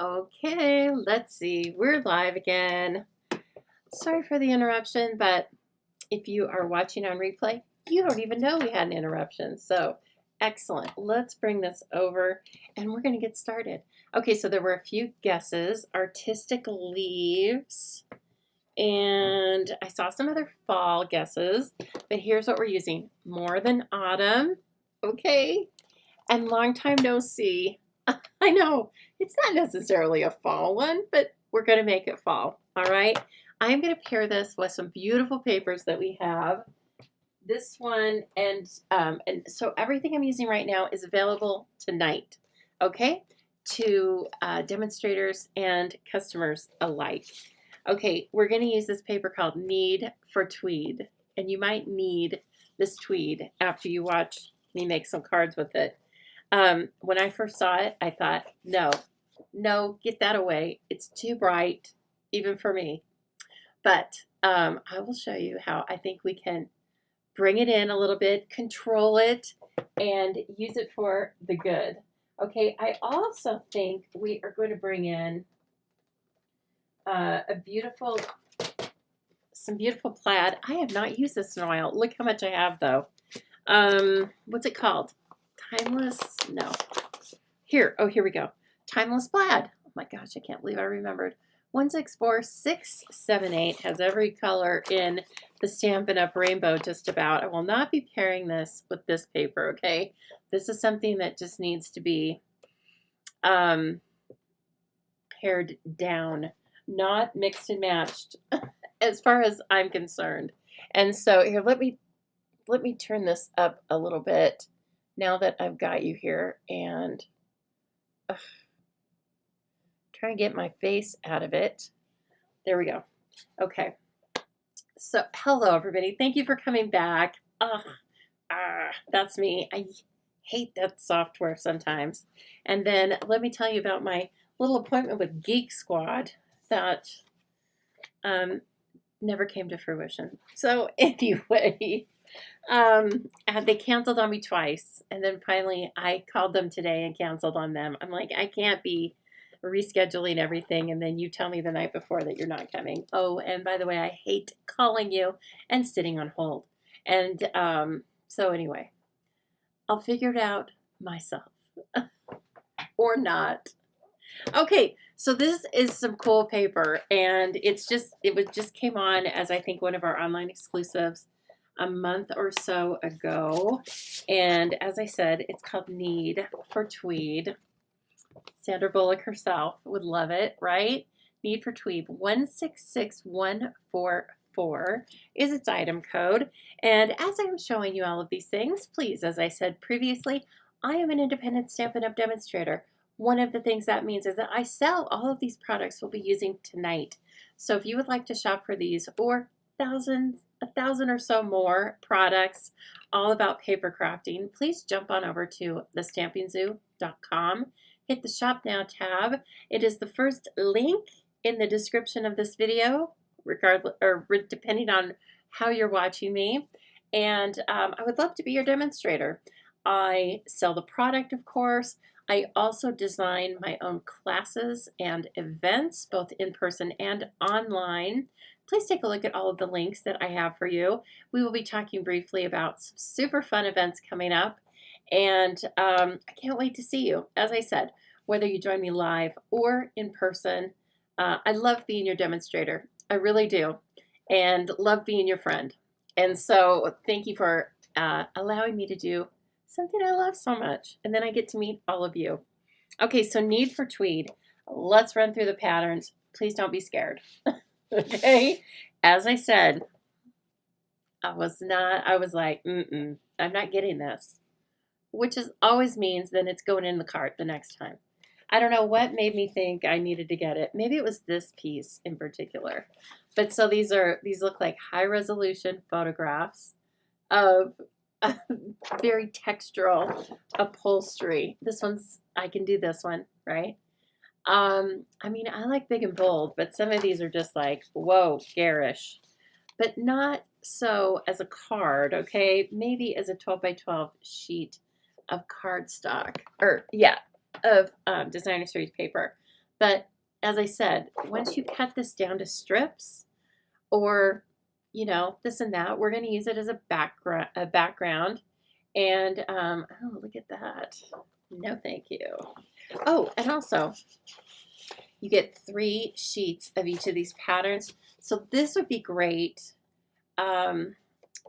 Okay, let's see. We're live again. Sorry for the interruption, but if you are watching on replay, you don't even know we had an interruption. So excellent. Let's bring this over and we're going to get started. Okay, so there were a few guesses. Artistic leaves. And I saw some other fall guesses, but here's what we're using. More than autumn. Okay. And long time no see. I know it's not necessarily a fall one, but we're going to make it fall. All right. I'm going to pair this with some beautiful papers that we have. This one and so everything I'm using right now is available tonight. Okay, to demonstrators and customers alike. Okay, we're going to use this paper called Need for Tweed, and you might need this tweed after you watch me make some cards with it. When I first saw it, I thought, no, get that away. It's too bright, even for me. But I will show you how I think we can bring it in a little bit, control it, and use it for the good. Okay, I also think we are going to bring in some beautiful plaid. I have not used this in a while. Look how much I have, though. What's it called? Timeless? No. Here we go. Timeless plaid. Oh my gosh, I can't believe I remembered. 164678 has every color in the Stampin' Up! Rainbow just about. I will not be pairing this with this paper, okay? This is something that just needs to be pared down, not mixed and matched as far as I'm concerned. And so here, let me turn this up a little bit now that I've got you here, and try and get my face out of it. There we go. Okay. So, hello everybody. Thank you for coming back. That's me. I hate that software sometimes. And then let me tell you about my little appointment with Geek Squad that never came to fruition. So anyway, they canceled on me twice, and then finally I called them today and canceled on them. I'm like, I can't be rescheduling everything and then you tell me the night before that you're not coming. Oh, and by the way, I hate calling you and sitting on hold. And so anyway, I'll figure it out myself or not. Okay, so this is some cool paper, and it just came on as I think one of our online exclusives a month or so ago. And as I said, it's called Need for Tweed. Sandra Bullock herself would love it, right? Need for Tweed 166144 is its item code. And as I'm showing you all of these things, please, as I said previously, I am an independent Stampin' Up! Demonstrator. One of the things that means is that I sell all of these products we'll be using tonight. So if you would like to shop for these or a thousand or so more products all about paper crafting, please jump on over to thestampingzoo.com. Hit the Shop Now tab. It is the first link in the description of this video, regardless or depending on how you're watching me. And I would love to be your demonstrator. I sell the product, of course. I also design my own classes and events, both in person and online. Please take a look at all of the links that I have for you. We will be talking briefly about some super fun events coming up. And I can't wait to see you. As I said, whether you join me live or in person, I love being your demonstrator. I really do. And love being your friend. And so thank you for allowing me to do something I love so much. And then I get to meet all of you. Okay, so Need for Tweed. Let's run through the patterns. Please don't be scared. Okay? As I said, I was like, I'm not getting this. Which always means then it's going in the cart the next time. I don't know what made me think I needed to get it. Maybe it was this piece in particular. But so these look like high resolution photographs of very textural upholstery. I can do this one, right? I mean, I like big and bold, but some of these are just like, whoa, garish. But not so as a card, okay? Maybe as a 12 by 12 sheet of cardstock, of designer series paper. But as I said, once you cut this down to strips or, you know, this and that, we're going to use it as a background. And, oh, look at that. No, thank you. Oh, and also you get 3 sheets of each of these patterns. So this would be great.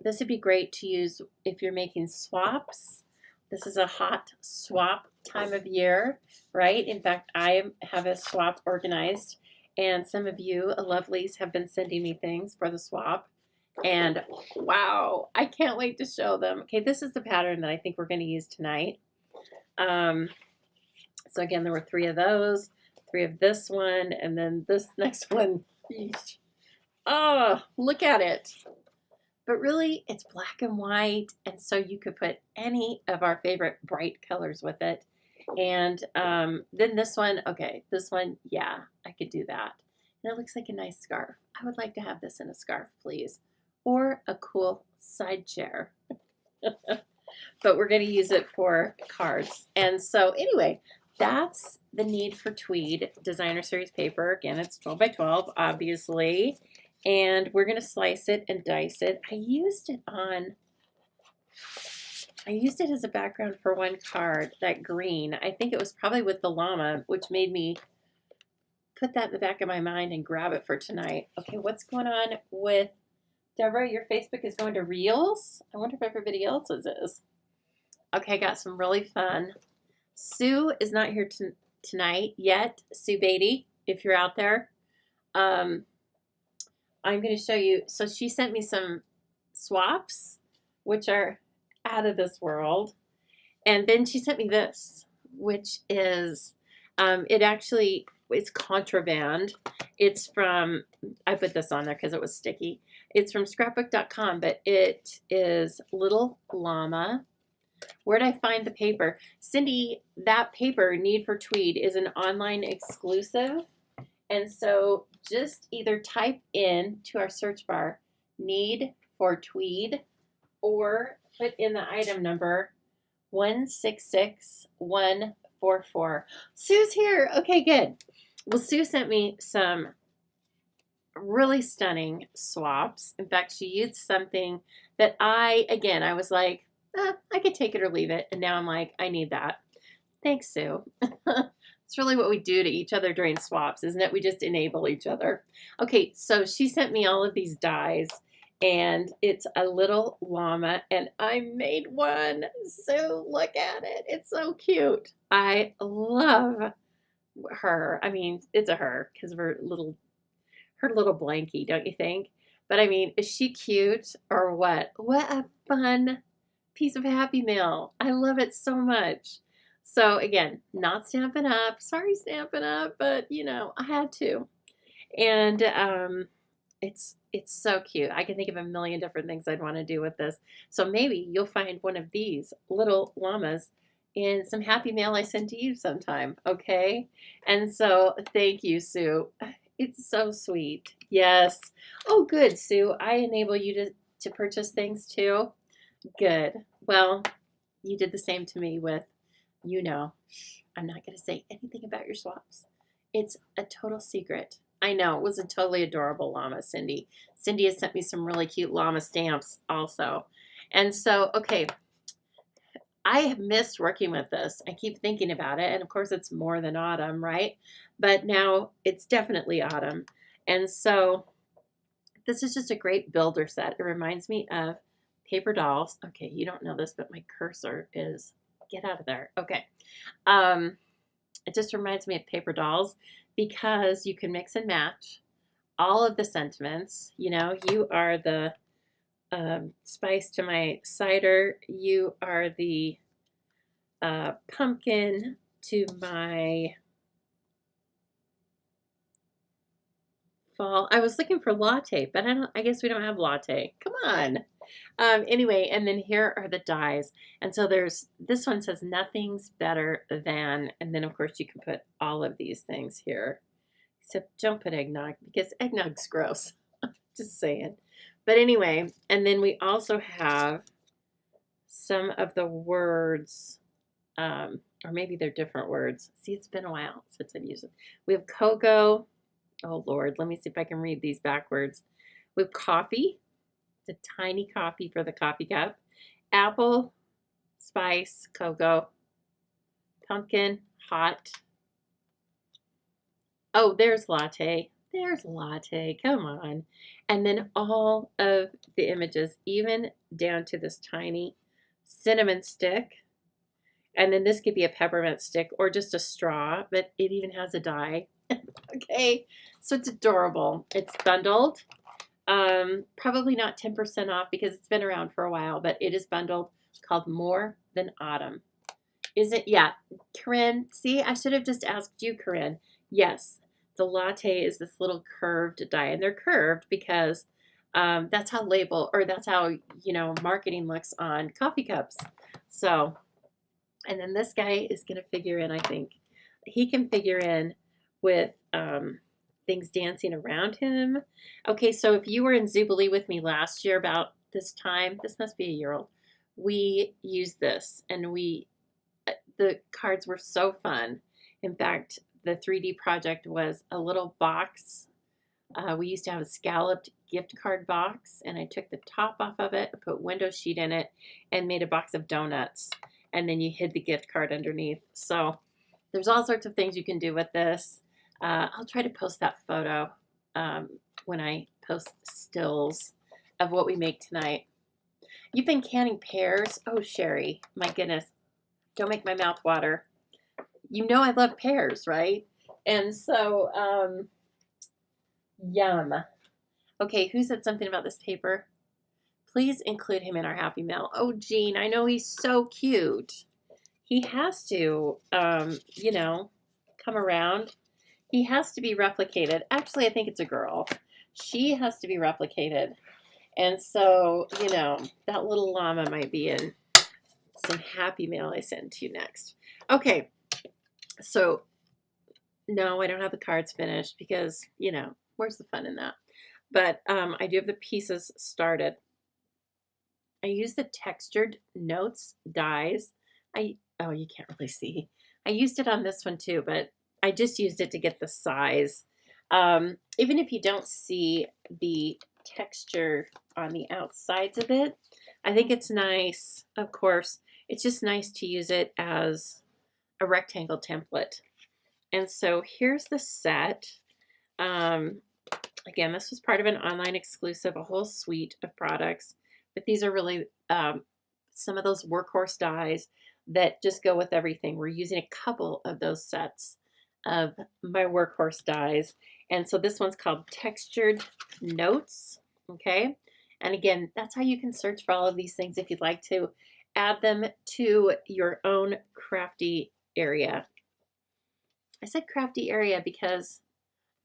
This would be great to use if you're making swaps. This is a hot swap time of year, right? In fact, I have a swap organized, and some of you lovelies have been sending me things for the swap. And wow, I can't wait to show them. Okay, this is the pattern that I think we're going to use tonight. So again, there were 3 of those, 3 of this one, and then this next one. Oh, look at it. But really, it's black and white, and so you could put any of our favorite bright colors with it. And then this one, okay, this one, yeah, I could do that. And it looks like a nice scarf. I would like to have this in a scarf, please. Or a cool side chair. But we're going to use it for cards. And so anyway, that's the Need for Tweed Designer Series paper. Again, it's 12 by 12, obviously. And we're going to slice it and dice it. I used it as a background for one card, that green. I think it was probably with the llama, which made me put that in the back of my mind and grab it for tonight. Okay, what's going on with Deborah? Your Facebook is going to Reels? I wonder if everybody else's is. Okay, I got some really fun. Sue is not here tonight yet. Sue Beatty, if you're out there. I'm going to show you. So she sent me some swaps, which are out of this world. And then she sent me this, which is, it actually is contraband. It's from, I put this on there because it was sticky. It's from scrapbook.com, but it is Little Llama. Where'd I find the paper? Cindy, that paper, Need for Tweed, is an online exclusive. And so just either type in to our search bar, Need for Tweed, or put in the item number 166144. Sue's here. Okay, good. Well, Sue sent me some really stunning swaps. In fact, she used something that I was like, I could take it or leave it. And now I'm like, I need that. Thanks, Sue. It's really what we do to each other during swaps, isn't it? We just enable each other. Okay, so she sent me all of these dies, and it's a little llama, and I made one. So look at it. It's so cute. I love her. I mean, it's a her because of her little blankie, don't you think? But I mean, is she cute or what? What a fun piece of Happy Mail. I love it so much. So again, not Stampin' Up. Sorry, Stampin' Up, but you know, I had to. And it's so cute. I can think of a million different things I'd want to do with this. So maybe you'll find one of these little llamas in some Happy Mail I send to you sometime, okay? And so thank you, Sue. It's so sweet. Yes. Oh, good, Sue. I enable you to purchase things too. Good. Well, you did the same to me with, you know, I'm not going to say anything about your swaps. It's a total secret. I know, it was a totally adorable llama, Cindy. Cindy has sent me some really cute llama stamps also. And so, okay, I have missed working with this. I keep thinking about it. And of course, it's more than autumn, right? But now it's definitely autumn. And so this is just a great builder set. It reminds me of paper dolls. Okay, you don't know this, but my cursor is, get out of there. Okay. It just reminds me of paper dolls because you can mix and match all of the sentiments. You know, you are the spice to my cider. You are the pumpkin to my fall. I was looking for latte, but I guess we don't have latte. Come on. Anyway, and then here are the dies. And so this one says nothing's better than, and then of course you can put all of these things here. Except don't put eggnog because eggnog's gross. Just saying. But anyway, and then we also have some of the words Or maybe they're different words. See, it's been a while since I've used them. We have cocoa. Oh, Lord. Let me see if I can read these backwards. We have coffee. It's a tiny coffee for the coffee cup. Apple, spice, cocoa, pumpkin, hot. Oh, there's latte. There's latte. Come on. And then all of the images, even down to this tiny cinnamon stick. And then this could be a peppermint stick or just a straw, but it even has a die. Okay, so it's adorable. It's bundled. Probably not 10% off because it's been around for a while, but it is bundled, called More Than Autumn. Is it? Yeah. Corinne, see, I should have just asked you, Corinne. Yes, the latte is this little curved die, and they're curved because that's how that's how, marketing looks on coffee cups. So, and then this guy is going to figure in, I think. He can figure in with things dancing around him. Okay, so if you were in Jubilee with me last year about this time, this must be a year old, we used this, and the cards were so fun. In fact, the 3D project was a little box. We used to have a scalloped gift card box, and I took the top off of it, put window sheet in it, and made a box of donuts. And then you hid the gift card underneath. So there's all sorts of things you can do with this. I'll try to post that photo when I post stills of what we make tonight. You've been canning pears. Oh, Sherry, my goodness. Don't make my mouth water. You know I love pears, right? And so, yum. Okay, who said something about this paper? Please include him in our Happy Mail. Oh, Gene, I know he's so cute. He has to, come around. He has to be replicated. Actually, I think it's a girl. She has to be replicated. And so, that little llama might be in some Happy Mail I send to you next. Okay, so no, I don't have the cards finished because, where's the fun in that? But I do have the pieces started. I use the textured notes dies. Oh, you can't really see. I used it on this one too, but I just used it to get the size. Even if you don't see the texture on the outsides of it, I think it's nice. Of course, it's just nice to use it as a rectangle template. And so here's the set. Again, this was part of an online exclusive, a whole suite of products. But these are really some of those workhorse dies that just go with everything. We're using a couple of those sets of my workhorse dies. And so this one's called Textured Notes, okay? And again, that's how you can search for all of these things if you'd like to add them to your own crafty area. I said crafty area because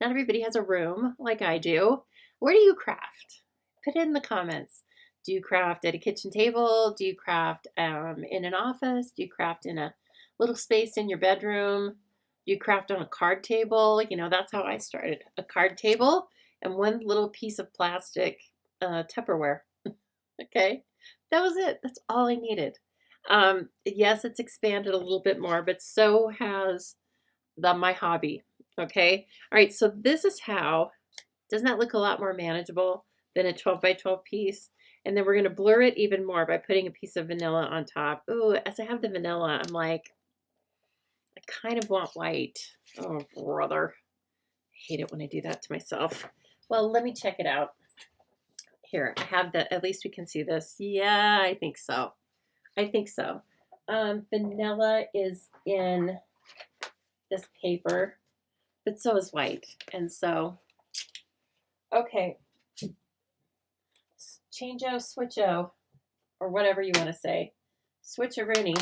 not everybody has a room like I do. Where do you craft? Put it in the comments. Do you craft at a kitchen table? Do you craft in an office? Do you craft in a little space in your bedroom? Do you craft on a card table? That's how I started. A card table and one little piece of plastic Tupperware. Okay, that was it. That's all I needed. Yes, it's expanded a little bit more, but so has my hobby. Okay, all right, so this is how, doesn't that look a lot more manageable than a 12 by 12 piece? And then we're going to blur it even more by putting a piece of vanilla on top. Ooh, as I have the vanilla, I'm like, I kind of want white. Oh, brother. I hate it when I do that to myself. Well, let me check it out. Here, I have at least we can see this. Yeah, I think so. I think so. Vanilla is in this paper, but so is white. And so, okay. Change-o, switch-o, or whatever you want to say. Switch-a-rooney.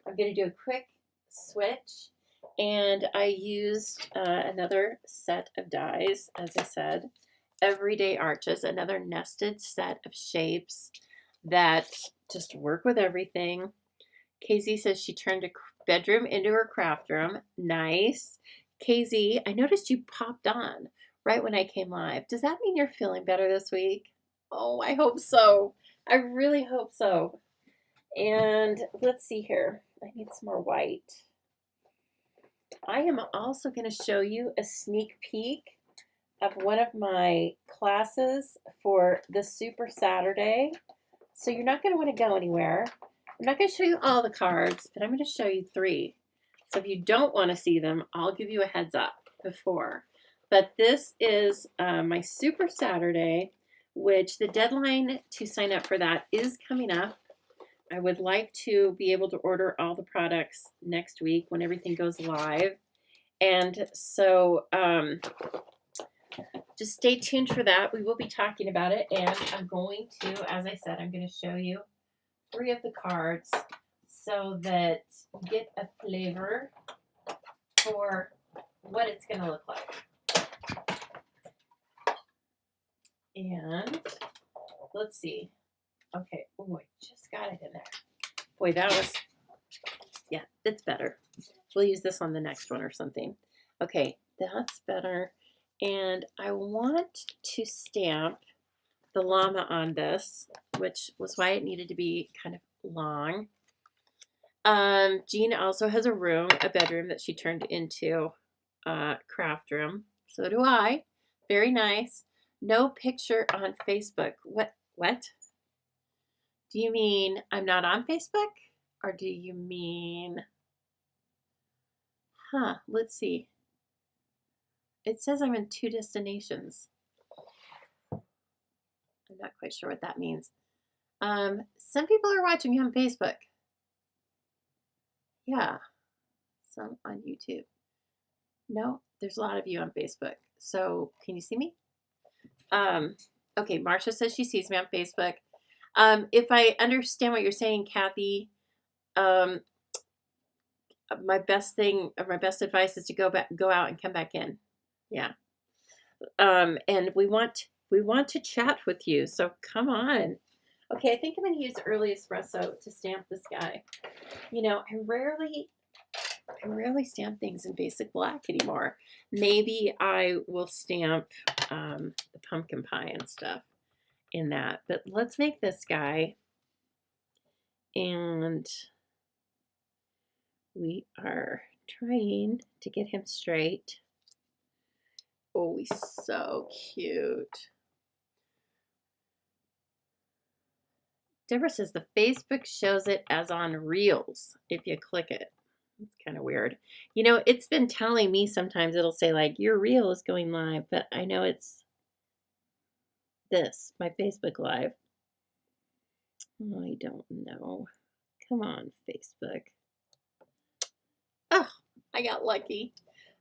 I'm going to do a quick switch, and I used another set of dies, as I said. Everyday Arches, another nested set of shapes that just work with everything. KZ says she turned a bedroom into her craft room. Nice. KZ, I noticed you popped on right when I came live. Does that mean you're feeling better this week? Oh, I hope so. I really hope so. And let's see here. I need some more white. I am also going to show you a sneak peek of one of my classes for the Super Saturday. So you're not going to want to go anywhere. I'm not going to show you all the cards, but I'm going to show you 3. So if you don't want to see them, I'll give you a heads up before. But this is my Super Saturday, which the deadline to sign up for that is coming up. I would like to be able to order all the products next week when everything goes live. And so just stay tuned for that. We will be talking about it. And I'm going to, as I said, I'm going to show you 3 of the cards so that you get a flavor for what it's going to look like. And let's see. Okay. Oh, I just got it in there. Boy, that was, yeah, it's better. We'll use this on the next one or something. Okay, that's better. And I want to stamp the llama on this, which was why it needed to be kind of long. Jean also has a bedroom that she turned into a craft room. So do I. Very nice. No picture on Facebook. What? Do you mean I'm not on Facebook? Or do you mean... let's see. It says I'm in 2 destinations. I'm not quite sure what that means. Some people are watching me on Facebook. Yeah. Some on YouTube. No, there's a lot of you on Facebook. So can you see me? Okay, Marcia says she sees me on Facebook. If I understand what you're saying, Kathy, my best advice is to go out and come back in. Yeah. And we want to chat with you, so come on. Okay, I think I'm going to use early espresso to stamp this guy. You know, I rarely stamp things in basic black anymore. Maybe I will stamp the pumpkin pie and stuff in that. But let's make this guy. And we are trying to get him straight. Oh, he's so cute. Deborah says the Facebook shows it as on Reels if you click it. It's kind of weird. You know, it's been telling me sometimes it'll say like your reel is going live, but I know it's this, my Facebook Live. Oh, I don't know. Come on, Facebook. Oh, I got lucky.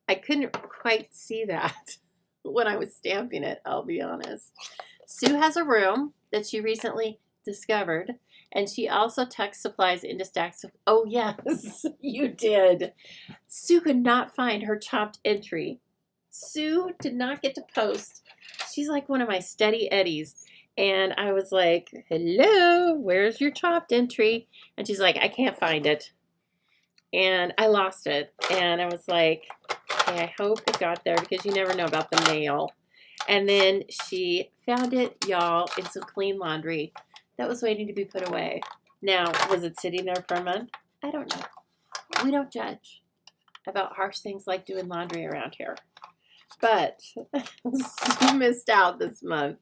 I couldn't quite see that when I was stamping it, I'll be honest. Sue has a room that she recently discovered, and she also tucked supplies into stacks of, oh yes, you did. Sue could not find her chopped entry. Sue did not get to post. She's like one of my steady eddies. And I was like, hello, where's your chopped entry? And she's like, I can't find it. And I lost it. And I was like, okay, I hope it got there because you never know about the mail. And then she found it, y'all, in some clean laundry that was waiting to be put away. Now, was it sitting there for a month? I don't know. We don't judge about harsh things like doing laundry around here. But she missed out this month.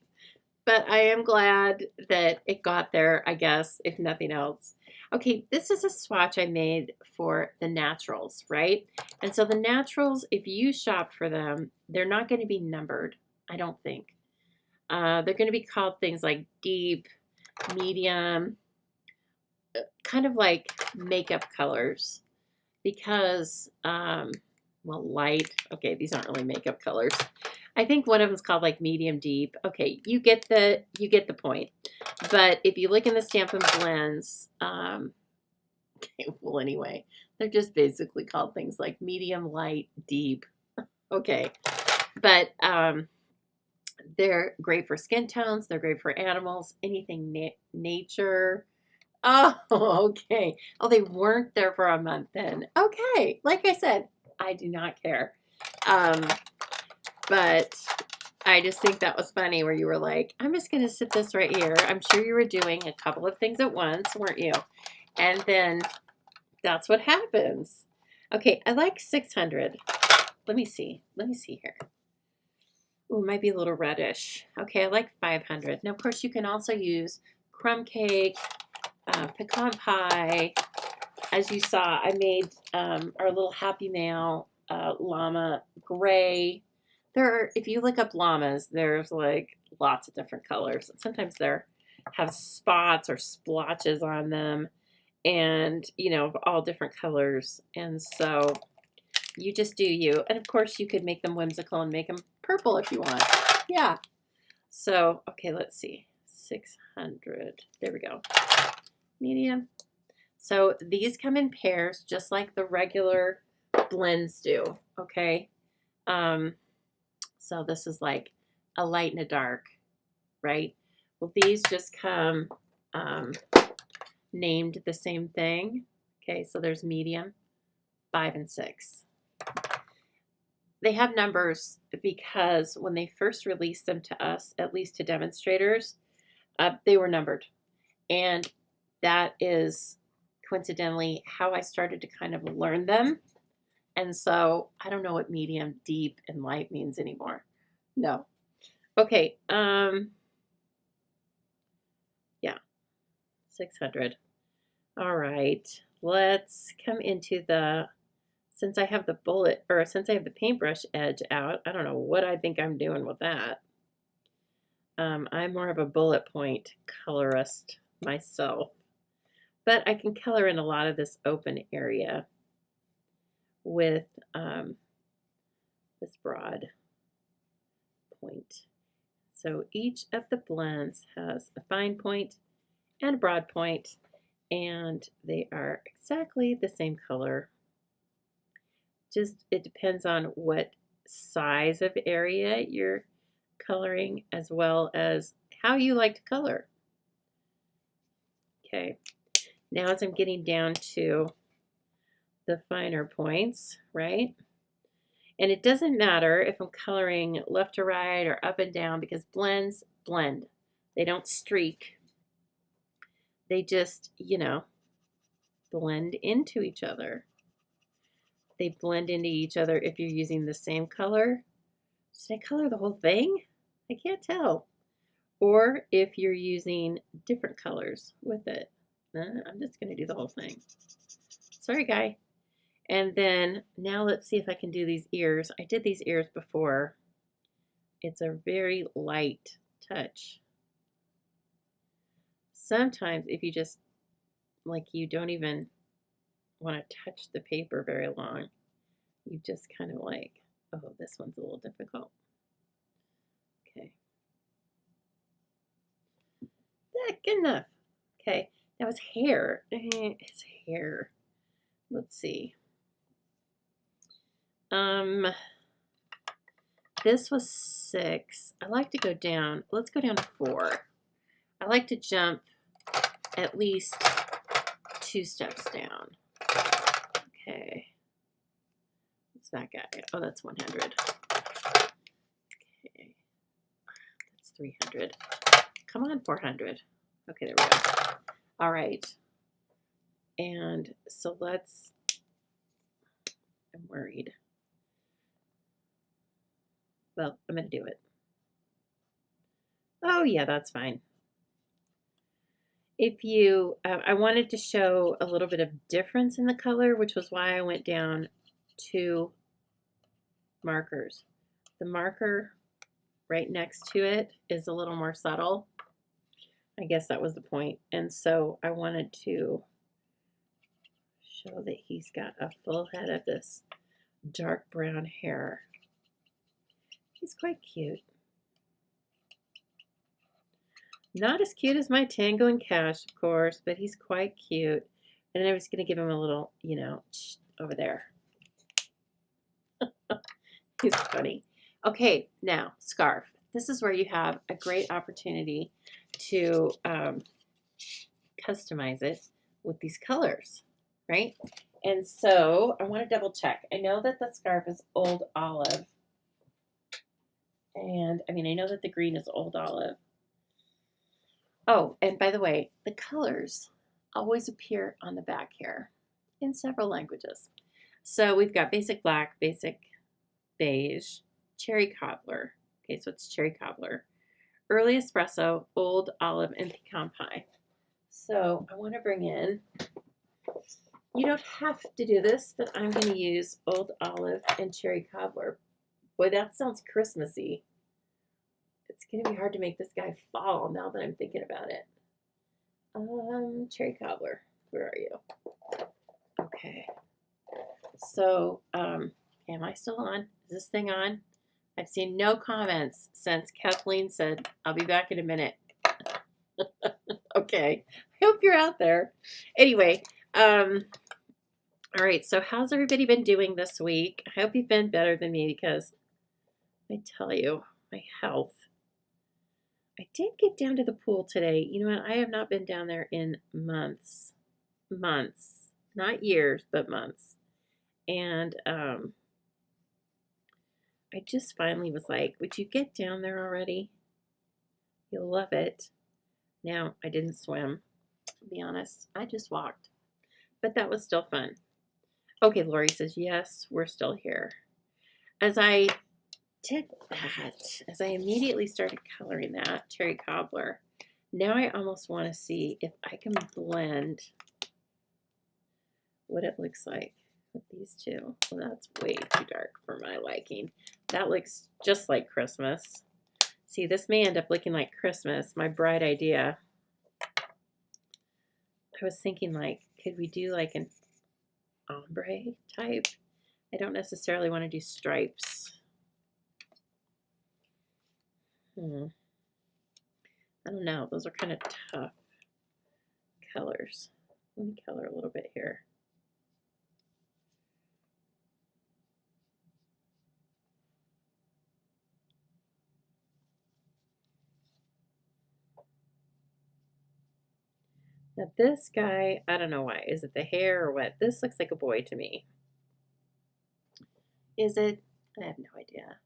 But I am glad that it got there, I guess, if nothing else. Okay, this is a swatch I made for the naturals, right? And so the naturals, if you shop for them, they're not going to be numbered, I don't think. They're going to be called things like deep, medium, kind of like makeup colors. Because, well, light. Okay, these aren't really makeup colors. I think one of them's called like medium deep. Okay, you get the point. But if you look in the Stampin' Blends, okay, well anyway, they're just basically called things like medium, light, deep. Okay, but they're great for skin tones. They're great for animals. Anything nature. Oh, okay. Oh, they weren't there for a month then. Okay, like I said, I do not care. But I just think that was funny where you were like, I'm just going to sit this right here. I'm sure you were doing a couple of things at once, weren't you? And then That's what happens. Okay, I like 600. Let me see. Let me see here. Ooh, might be a little reddish. Okay, I like 500. Now, of course, you can also use crumb cake, pecan pie. As you saw, I made our little Happy Mail llama gray. There are, if you look up llamas, there's like lots of different colors. Sometimes they're have spots or splotches on them, and of all different colors. And so you just do you. And of course, you could make them whimsical and make them purple if you want. Yeah. So, okay, let's see. 600. There we go. Medium. So these come in pairs just like the regular blends do, okay? So this is like a light and a dark, right? Well, these just come named the same thing. Okay, so there's medium, 5 and 6. They have numbers because when they first released them to us, at least to demonstrators, they were numbered. And that is coincidentally how I started to kind of learn them. And so I don't know what medium, deep, and light means anymore. No. Okay. Yeah, 600. All right. Let's come into since I have the since I have the paintbrush edge out, I don't know what I think I'm doing with that. I'm more of a bullet point colorist myself, but I can color in a lot of this open area with this broad point. So each of the blends has a fine point and a broad point, and they are exactly the same color. Just it depends on what size of area you're coloring as well as how you like to color. Okay, now as I'm getting down to the finer points, right? And it doesn't matter if I'm coloring left to right or up and down because blends blend. They don't streak. They just, blend into each other. They blend into each other if you're using the same color. Should I color the whole thing? I can't tell. Or if you're using different colors with it. I'm just going to do the whole thing. Sorry, guy. And then now let's see if I can do these ears. I did these ears before. It's a very light touch. Sometimes if you just, you don't even want to touch the paper very long, you just kind of oh, this one's a little difficult. Okay. Good enough. Okay. Now his hair. His hair. Let's see. This was 6. I like to go down. Let's go down to 4. I like to jump at least 2 steps down. Okay. What's that guy? Oh, that's 100. Okay. That's 300. Come on, 400. Okay, there we go. All right. And so I'm worried. Well, I'm going to do it. Oh, yeah, that's fine. If you, I wanted to show a little bit of difference in the color, which was why I went down 2 markers. The marker right next to it is a little more subtle. I guess that was the point. And so I wanted to show that he's got a full head of this dark brown hair. He's quite cute. Not as cute as my Tango and Cash, of course, but he's quite cute. And I was going to give him a little, over there. He's funny. Okay, now, scarf. This is where you have a great opportunity to customize it with these colors, right? And so I want to double check. I know that the scarf is Old Olive. And, I know that the green is Old Olive. Oh, and by the way, the colors always appear on the back here. in several languages. So we've got basic black, basic beige, cherry cobbler. Okay, so it's cherry cobbler, early espresso, old olive, and pecan pie. So I want to bring in, you don't have to do this, but I'm going to use old olive and cherry cobbler. Boy, that sounds Christmassy. It's going to be hard to make this guy fall now that I'm thinking about it. Cherry cobbler, where are you? Okay. So, am I still on? Is this thing on? I've seen no comments since Kathleen said, I'll be back in a minute. Okay. I hope you're out there. Anyway, all right. So how's everybody been doing this week? I hope you've been better than me because I tell you, my health. I did get down to the pool today. You know what? I have not been down there in months. Months. Not years, but months. And I just finally was like, would you get down there already? You'll love it. Now, I didn't swim, to be honest. I just walked. But that was still fun. Okay, Lori says, yes, we're still here. As I did that, as I immediately started coloring that cherry cobbler, now I almost want to see if I can blend what it looks like with these two. Well, that's way too dark for my liking. That looks just like Christmas. See, this may end up looking like Christmas, my bright idea. I was thinking, like, could we do like an ombre type? I don't necessarily want to do stripes. I don't know. Those are kind of tough colors. Let me color a little bit here. Now this guy, I don't know why. Is it the hair or what? This looks like a boy to me. Is it? I have no idea.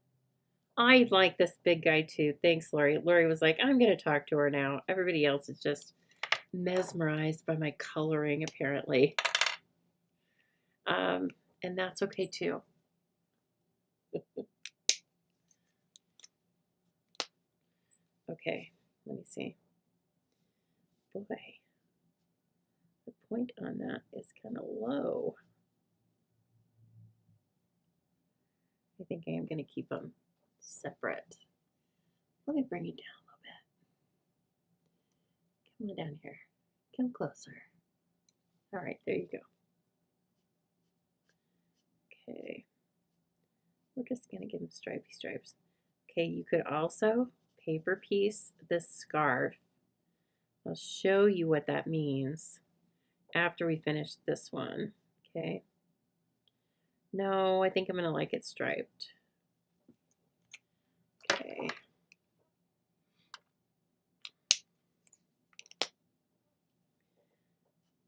I like this big guy too. Thanks, Lori. Lori was like, I'm going to talk to her now. Everybody else is just mesmerized by my coloring, apparently. And that's okay too. Okay, let me see. Boy, the point on that is kind of low. I think I am going to keep them separate. Let me bring you down a little bit. Come on down here. Come closer. All right, there you go. Okay. We're just going to give them stripy stripes. Okay, you could also paper piece this scarf. I'll show you what that means after we finish this one. Okay. No, I think I'm going to like it striped. Okay.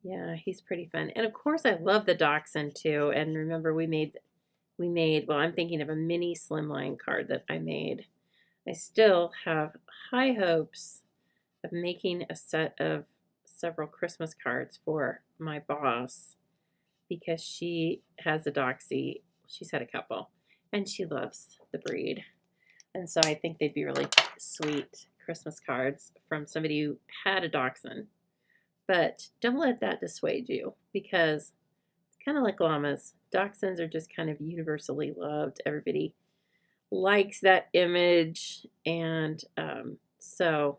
Yeah, he's pretty fun. And of course I love the dachshund too. And remember we made, well, I'm thinking of a mini slimline card that I made. I still have high hopes of making a set of several Christmas cards for my boss because she has a Doxy. She's had a couple and she loves the breed. And so I think they'd be really sweet Christmas cards from somebody who had a dachshund. But don't let that dissuade you because it's kind of like llamas. Dachshunds are just kind of universally loved. Everybody likes that image. And so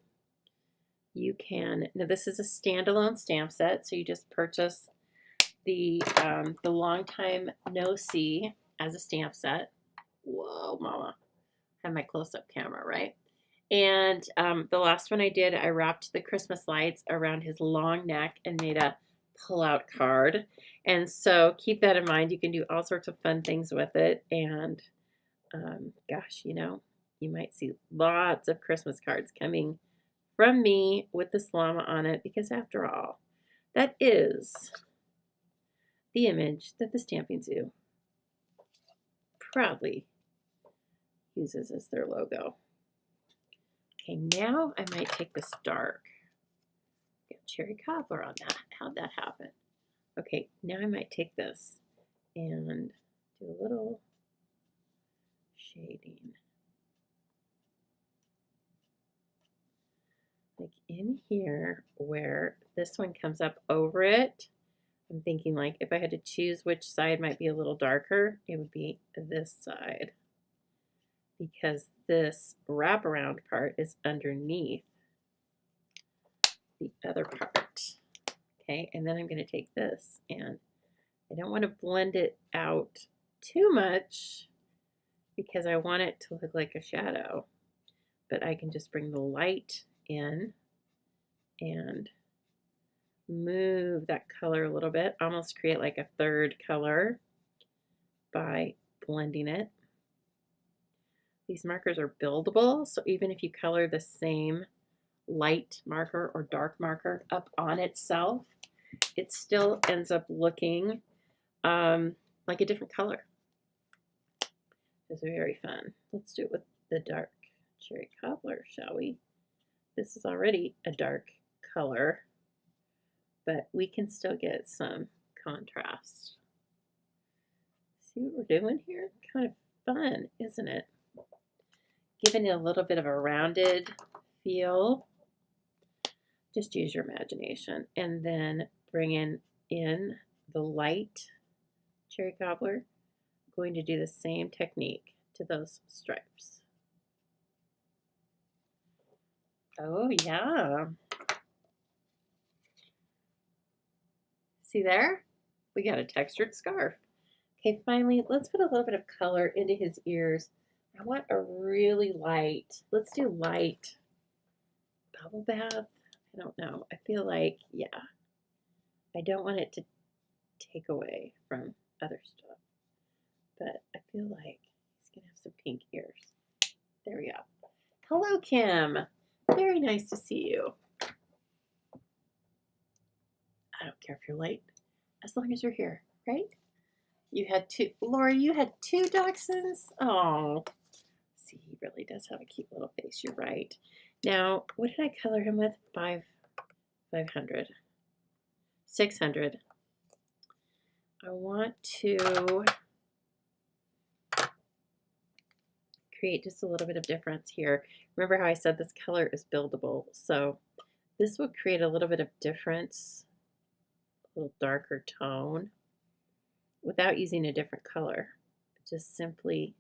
you can, now this is a standalone stamp set. So you just purchase the Long Time No See as a stamp set. Whoa, mama. I have my close-up camera, right? And the last one I did, I wrapped the Christmas lights around his long neck and made a pull-out card. And so keep that in mind. You can do all sorts of fun things with it. And gosh, you know, you might see lots of Christmas cards coming from me with this llama on it because after all, that is the image that the Stamping Zoo proudly uses as their logo. Okay, now I might take this dark. Get cherry cobbler on that. How'd that happen? Okay, now I might take this and do a little shading. Like in here where this one comes up over it, I'm thinking like if I had to choose which side might be a little darker, it would be this side because this wraparound part is underneath the other part. Okay, and then I'm going to take this and I don't want to blend it out too much because I want it to look like a shadow, but I can just bring the light in and move that color a little bit, almost create like a third color by blending it. These markers are buildable, so even if you color the same light marker or dark marker up on itself, it still ends up looking like a different color. It's very fun. Let's do it with the dark cherry cobbler, shall we? This is already a dark color, but we can still get some contrast. See what we're doing here? Kind of fun, isn't it? Giving it a little bit of a rounded feel. Just use your imagination. And then bringing in the light cherry cobbler. I'm going to do the same technique to those stripes. Oh yeah. See there? We got a textured scarf. Okay, finally, let's put a little bit of color into his ears. I want a really light, let's do light bubble bath. I don't know. I feel like, yeah, I don't want it to take away from other stuff, but I feel like he's going to have some pink ears. There we go. Hello, Kim. Very nice to see you. I don't care if you're late, as long as you're here, right? You had two, Lori, you had two dachshunds? Oh, see, he really does have a cute little face. You're right. Now, what did I color him with? 500. 600. I want to create just a little bit of difference here. Remember how I said this color is buildable? So this will create a little bit of difference, a little darker tone, without using a different color. Just simply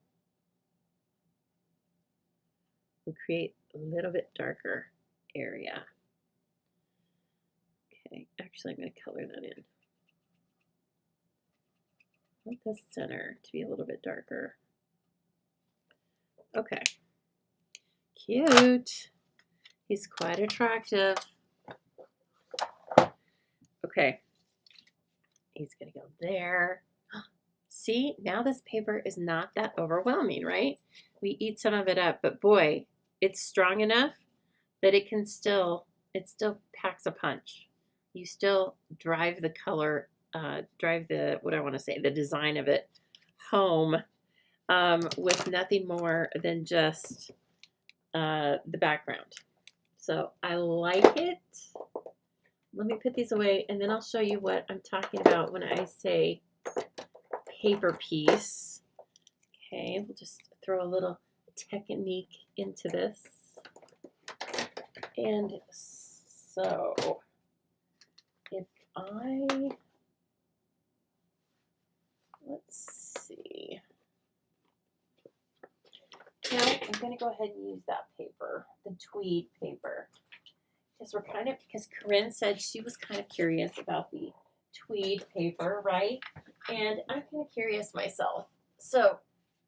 will create a little bit darker area. Okay, actually I'm going to color that in. I want the center to be a little bit darker. Okay, cute. He's quite attractive. Okay, he's gonna go there. See, now this paper is not that overwhelming, right? We eat some of it up, but boy, it's strong enough that it still packs a punch. You still drive the color, drive the, what I want to say, the design of it home with nothing more than just the background. So I like it. Let me put these away and then I'll show you what I'm talking about when I say paper piece. Okay, we'll just throw a little technique into this. And so if let's see. Now I'm going to go ahead and use that paper, the tweed paper. Because Corinne said she was kind of curious about the tweed paper, right? And I'm kind of curious myself. So,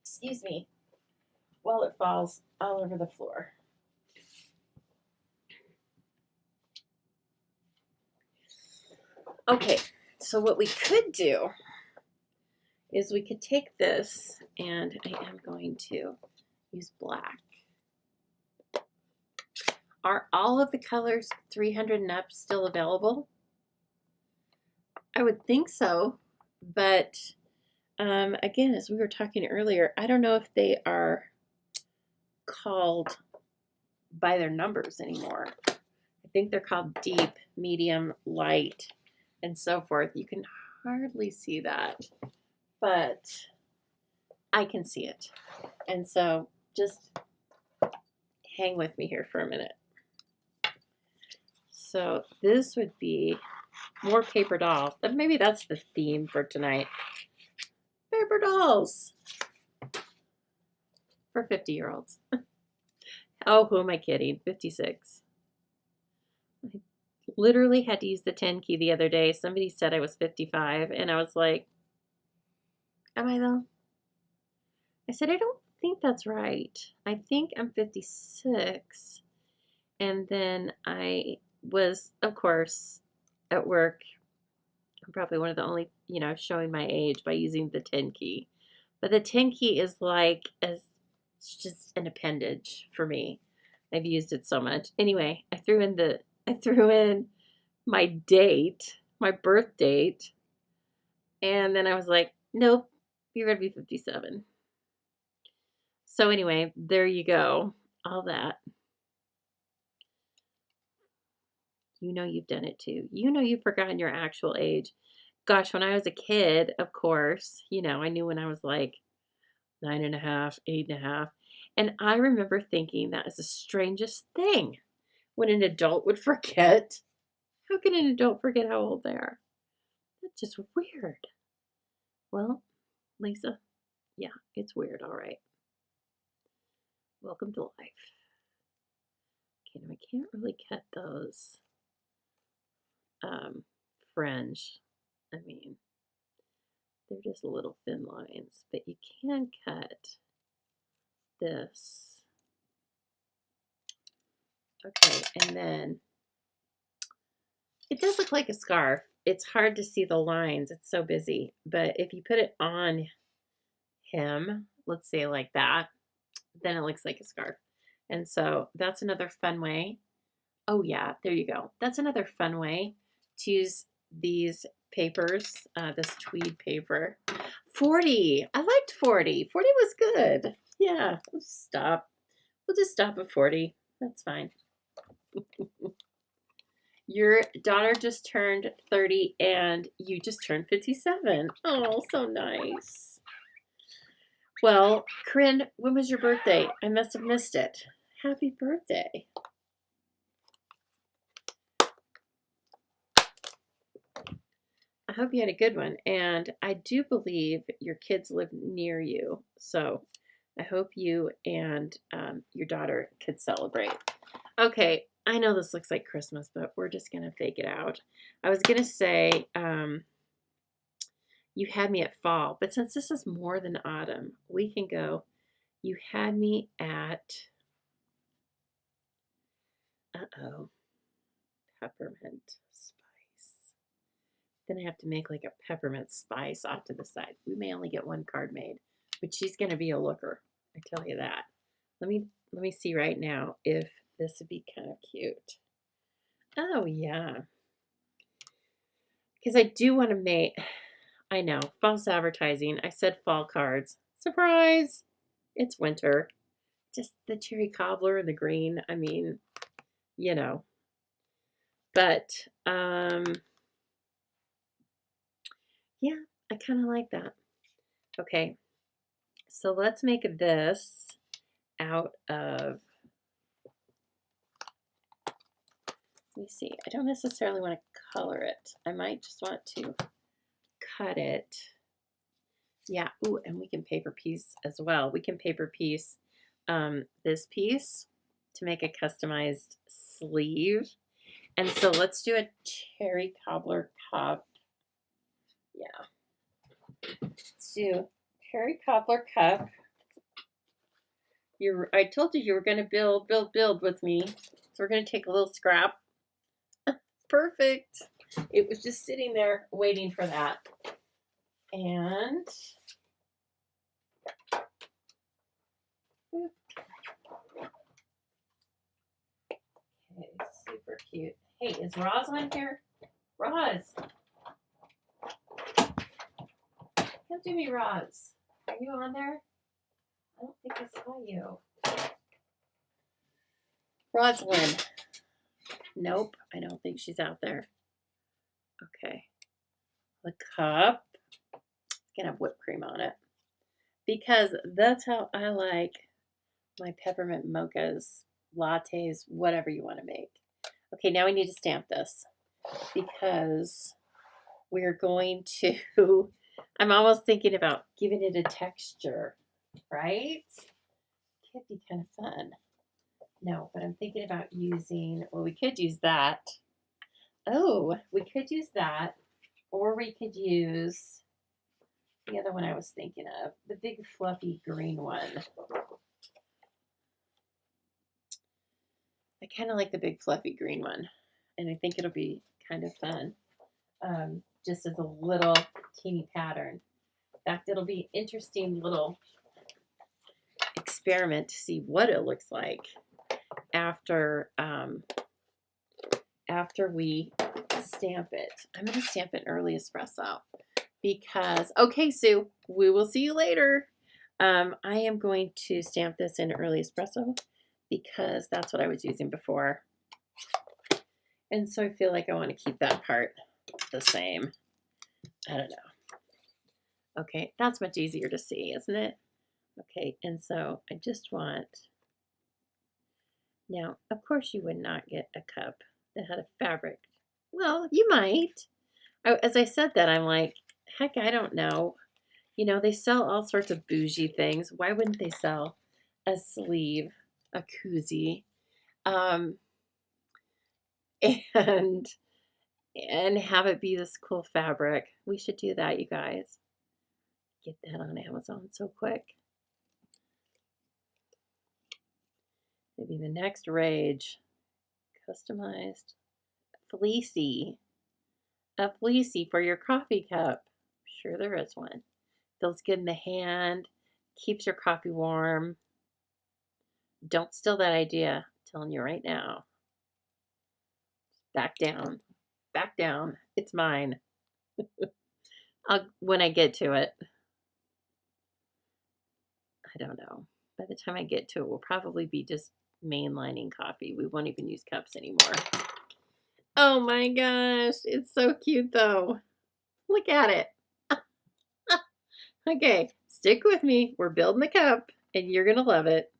excuse me, while it falls all over the floor. Okay, so what we could do is we could take this, and I am going to use black. Are all of the colors 300 and up still available? I would think so, but again, as we were talking earlier, I don't know if they are called by their numbers anymore. I think they're called deep, medium, light. and so forth. You can hardly see that, but I can see it. And so just hang with me here for a minute. So this would be more paper dolls. Maybe that's the theme for tonight. Paper dolls for 50-year-olds. Oh, who am I kidding? 56. I literally had to use the 10 key the other day. Somebody said I was 55, and I was like, am I though? I said, I don't think that's right. I think I'm 56. And then I was, of course, at work. I'm probably one of the only, showing my age by using the 10 key. But the 10 key is like, it's just an appendage for me. I've used it so much. Anyway, I threw in my date, my birth date, and then I was like, nope, you're gonna be 57. So anyway, there you go. All that. You know you've done it too. You know you've forgotten your actual age. Gosh, when I was a kid, of course, I knew when I was like 9.5, 8.5. And I remember thinking that is the strangest thing when an adult would forget. How can an adult forget how old they are? That's just weird. Well, Lisa, yeah, it's weird, all right. Welcome to life. Okay, now I can't really cut those fringe. I mean, they're just little thin lines, but you can cut this. Okay, and then it does look like a scarf. It's hard to see the lines. It's so busy. But if you put it on him, let's say like that, then it looks like a scarf. And so that's another fun way. Oh yeah, there you go. That's another fun way to use these papers, this tweed paper. 40. I liked 40. 40 was good. Yeah, we'll just stop. We'll just stop at 40. That's fine. Your daughter just turned 30 and you just turned 57. Oh, so nice. Well, Corinne, when was your birthday? I must have missed it. Happy birthday. I hope you had a good one. And I do believe your kids live near you. So I hope you and your daughter could celebrate. Okay, I know this looks like Christmas, but we're just going to fake it out. I was going to say you had me at fall, but since this is more than autumn, we can go, you had me at, peppermint spice. Then I have to make like a peppermint spice off to the side. We may only get one card made, but she's going to be a looker. I tell you that. Let me see right now if this would be kind of cute. Oh yeah. Because I do want to make, I know, false advertising. I said fall cards. Surprise! It's winter. Just the cherry cobbler and the green. I mean, But, yeah, I kind of like that. Okay, so let's make this out of, let me see. I don't necessarily want to color it. I might just want to cut it. Yeah, ooh, and we can paper piece as well. We can paper piece this piece to make a customized sleeve. And so let's do a cherry cobbler cup. Yeah. Let's do cherry cobbler cup. I told you were going to build with me. So we're going to take a little scrap. Perfect. It was just sitting there waiting for that. And okay, super cute. Hey, is Roz on here? Roz. Come to me, Roz. Are you on there? I don't think I saw you. Rosalind. Nope, I don't think she's out there. Okay, the cup can have whipped cream on it because that's how I like my peppermint mochas, lattes, whatever you want to make. Okay, now we need to stamp this because we're going to, I'm almost thinking about giving it a texture, right? Could be kind of fun. No, but I'm thinking about using, well, we could use that. Oh, we could use that, or we could use the other one I was thinking of, the big fluffy green one. I kind of like the big fluffy green one, and I think it'll be kind of fun, just as a little teeny pattern. In fact, it'll be an interesting little experiment to see what it looks like after after we stamp it. I'm going to stamp it early espresso because, okay, Sue, we will see you later. I am going to stamp this in early espresso because that's what I was using before. And so I feel like I want to keep that part the same. I don't know. Okay, that's much easier to see, isn't it? Okay, and so I just want, now, of course you would not get a cup that had a fabric. Well, you might. As I said that, I'm like, heck, I don't know. You know, they sell all sorts of bougie things. Why wouldn't they sell a sleeve, a koozie, um, and have it be this cool fabric? We should do that, you guys. Get that on Amazon so quick. Maybe the next rage. Customized fleecy. A fleecy for your coffee cup. Sure there is one. Feels good in the hand. Keeps your coffee warm. Don't steal that idea. I'm telling you right now. Back down. Back down. It's mine. When I get to it. I don't know. By the time I get to it, we'll probably be just mainlining coffee. We won't even use cups anymore. Oh my gosh. It's so cute though. Look at it. Okay, stick with me. We're building the cup and you're going to love it.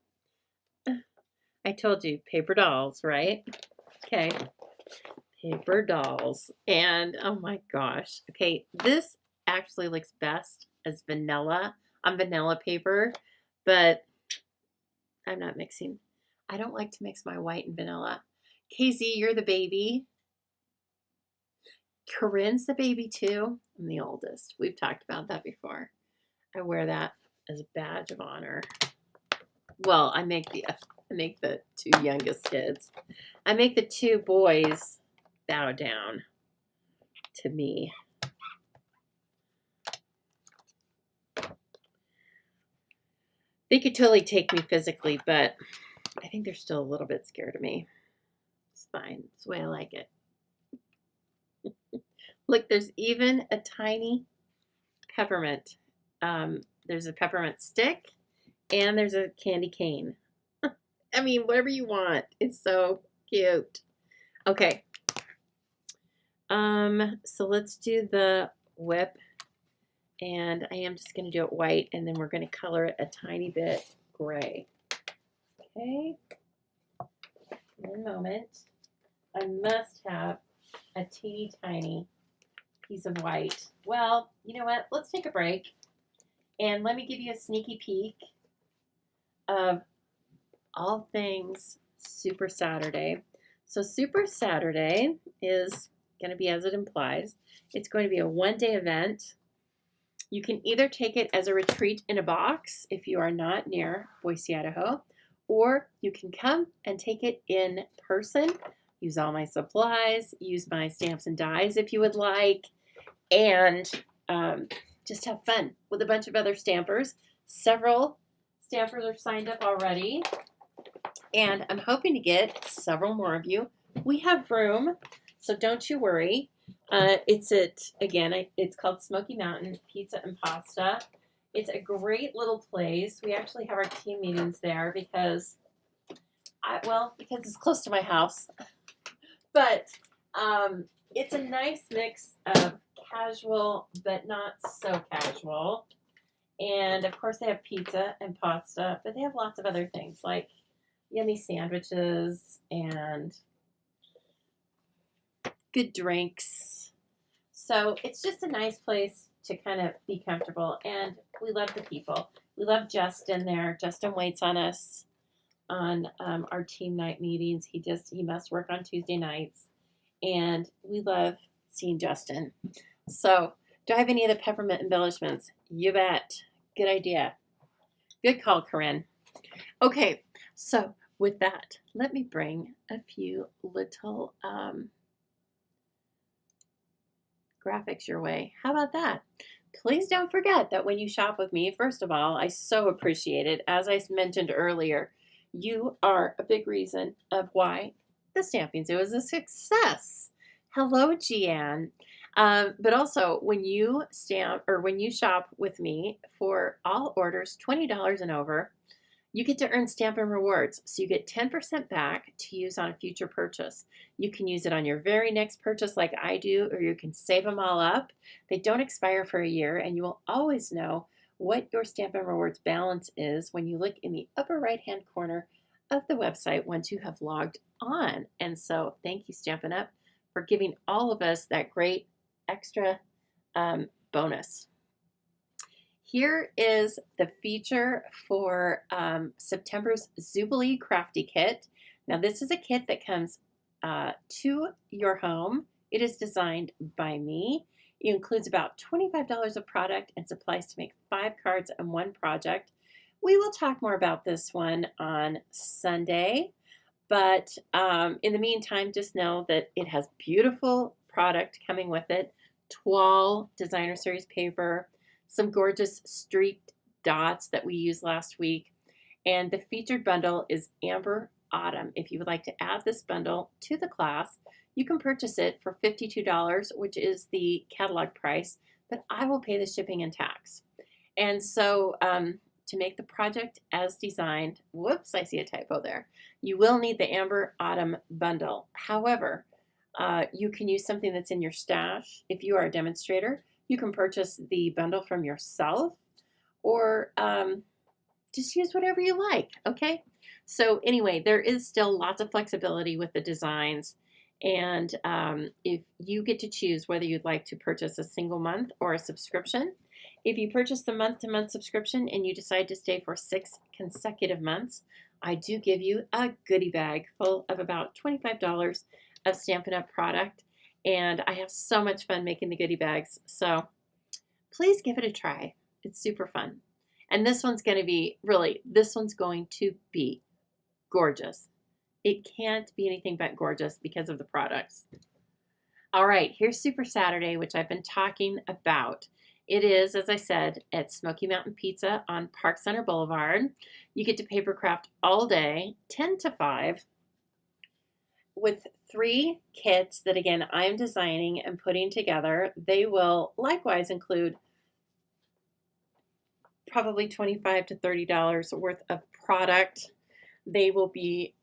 I told you, paper dolls, right? Okay, paper dolls. And oh my gosh. Okay, this actually looks best as vanilla on vanilla paper, but I'm not mixing. I don't like to mix my white and vanilla. KZ, you're the baby. Corinne's the baby too. I'm the oldest. We've talked about that before. I wear that as a badge of honor. Well, I make the two youngest kids. I make the two boys bow down to me. They could totally take me physically, but I think they're still a little bit scared of me. It's fine. It's the way I like it. Look, there's even a tiny peppermint. There's a peppermint stick and there's a candy cane. I mean, whatever you want. It's so cute. Okay. So let's do the whip, and I am just going to do it white, and then we're going to color it a tiny bit gray. Okay. One moment. I must have a teeny tiny piece of white. Well, you know what? Let's take a break, and let me give you a sneaky peek of all things Super Saturday. So Super Saturday is going to be, as it implies, it's going to be a one-day event. You can either take it as a retreat in a box if you are not near Boise, Idaho, or you can come and take it in person, use all my supplies, use my stamps and dies if you would like, and just have fun with a bunch of other stampers. Several stampers are signed up already, and I'm hoping to get several more of you. We have room, so don't you worry. It's called Smoky Mountain Pizza and Pasta. It's a great little place. We actually have our team meetings there because it's close to my house. But It's a nice mix of casual but not so casual. And of course, they have pizza and pasta, but they have lots of other things like yummy sandwiches and good drinks. So it's just a nice place to kind of be comfortable. And we love the people. We love Justin there. Justin waits on us on our team night meetings. He must work on Tuesday nights, and we love seeing Justin. So, do I have any of the peppermint embellishments? You bet. Good idea. Good call, Corinne. Okay, so with that, let me bring a few little graphics your way. How about that? Please don't forget that when you shop with me, first of all, I so appreciate it. As I mentioned earlier, you are a big reason of why the Stamping Zoo is a success. Hello, Gianne. But also, when you shop with me for all orders $20 and over, you get to earn Stampin Rewards. So you get 10% back to use on a future purchase. You can use it on your very next purchase like I do, or you can save them all up. They don't expire for a year, and you will always know what your Stampin Rewards balance is when you look in the upper right-hand corner of the website once you have logged on. And so thank you, Stampin' Up, for giving all of us that great extra bonus. Here is the feature for September's Zubilee Crafty Kit. Now, this is a kit that comes to your home. It is designed by me. It includes about $25 of product and supplies to make 5 cards and 1 project. We will talk more about this one on Sunday, but in the meantime, just know that it has beautiful product coming with it. Toile Designer Series paper, some gorgeous streaked dots that we used last week. And the featured bundle is Amber Autumn. If you would like to add this bundle to the class, you can purchase it for $52, which is the catalog price, but I will pay the shipping and tax. And so to make the project as designed, whoops, I see a typo there. You will need the Amber Autumn bundle. However, you can use something that's in your stash. If you are a demonstrator, you can purchase the bundle from yourself, or just use whatever you like, okay? So anyway, there is still lots of flexibility with the designs, and if you get to choose whether you'd like to purchase a single month or a subscription. If you purchase the month-to-month subscription and you decide to stay for 6 consecutive months, I do give you a goodie bag full of about $25 of Stampin' Up! Product. And I have so much fun making the goodie bags. So please give it a try. It's super fun. And this one's going to be, gorgeous. It can't be anything but gorgeous because of the products. All right, here's Super Saturday, which I've been talking about. It is, as I said, at Smoky Mountain Pizza on Park Center Boulevard. You get to papercraft all day, 10 to 5, with 3 kits that, again, I'm designing and putting together. They will likewise include probably $25 to $30 worth of product. They will be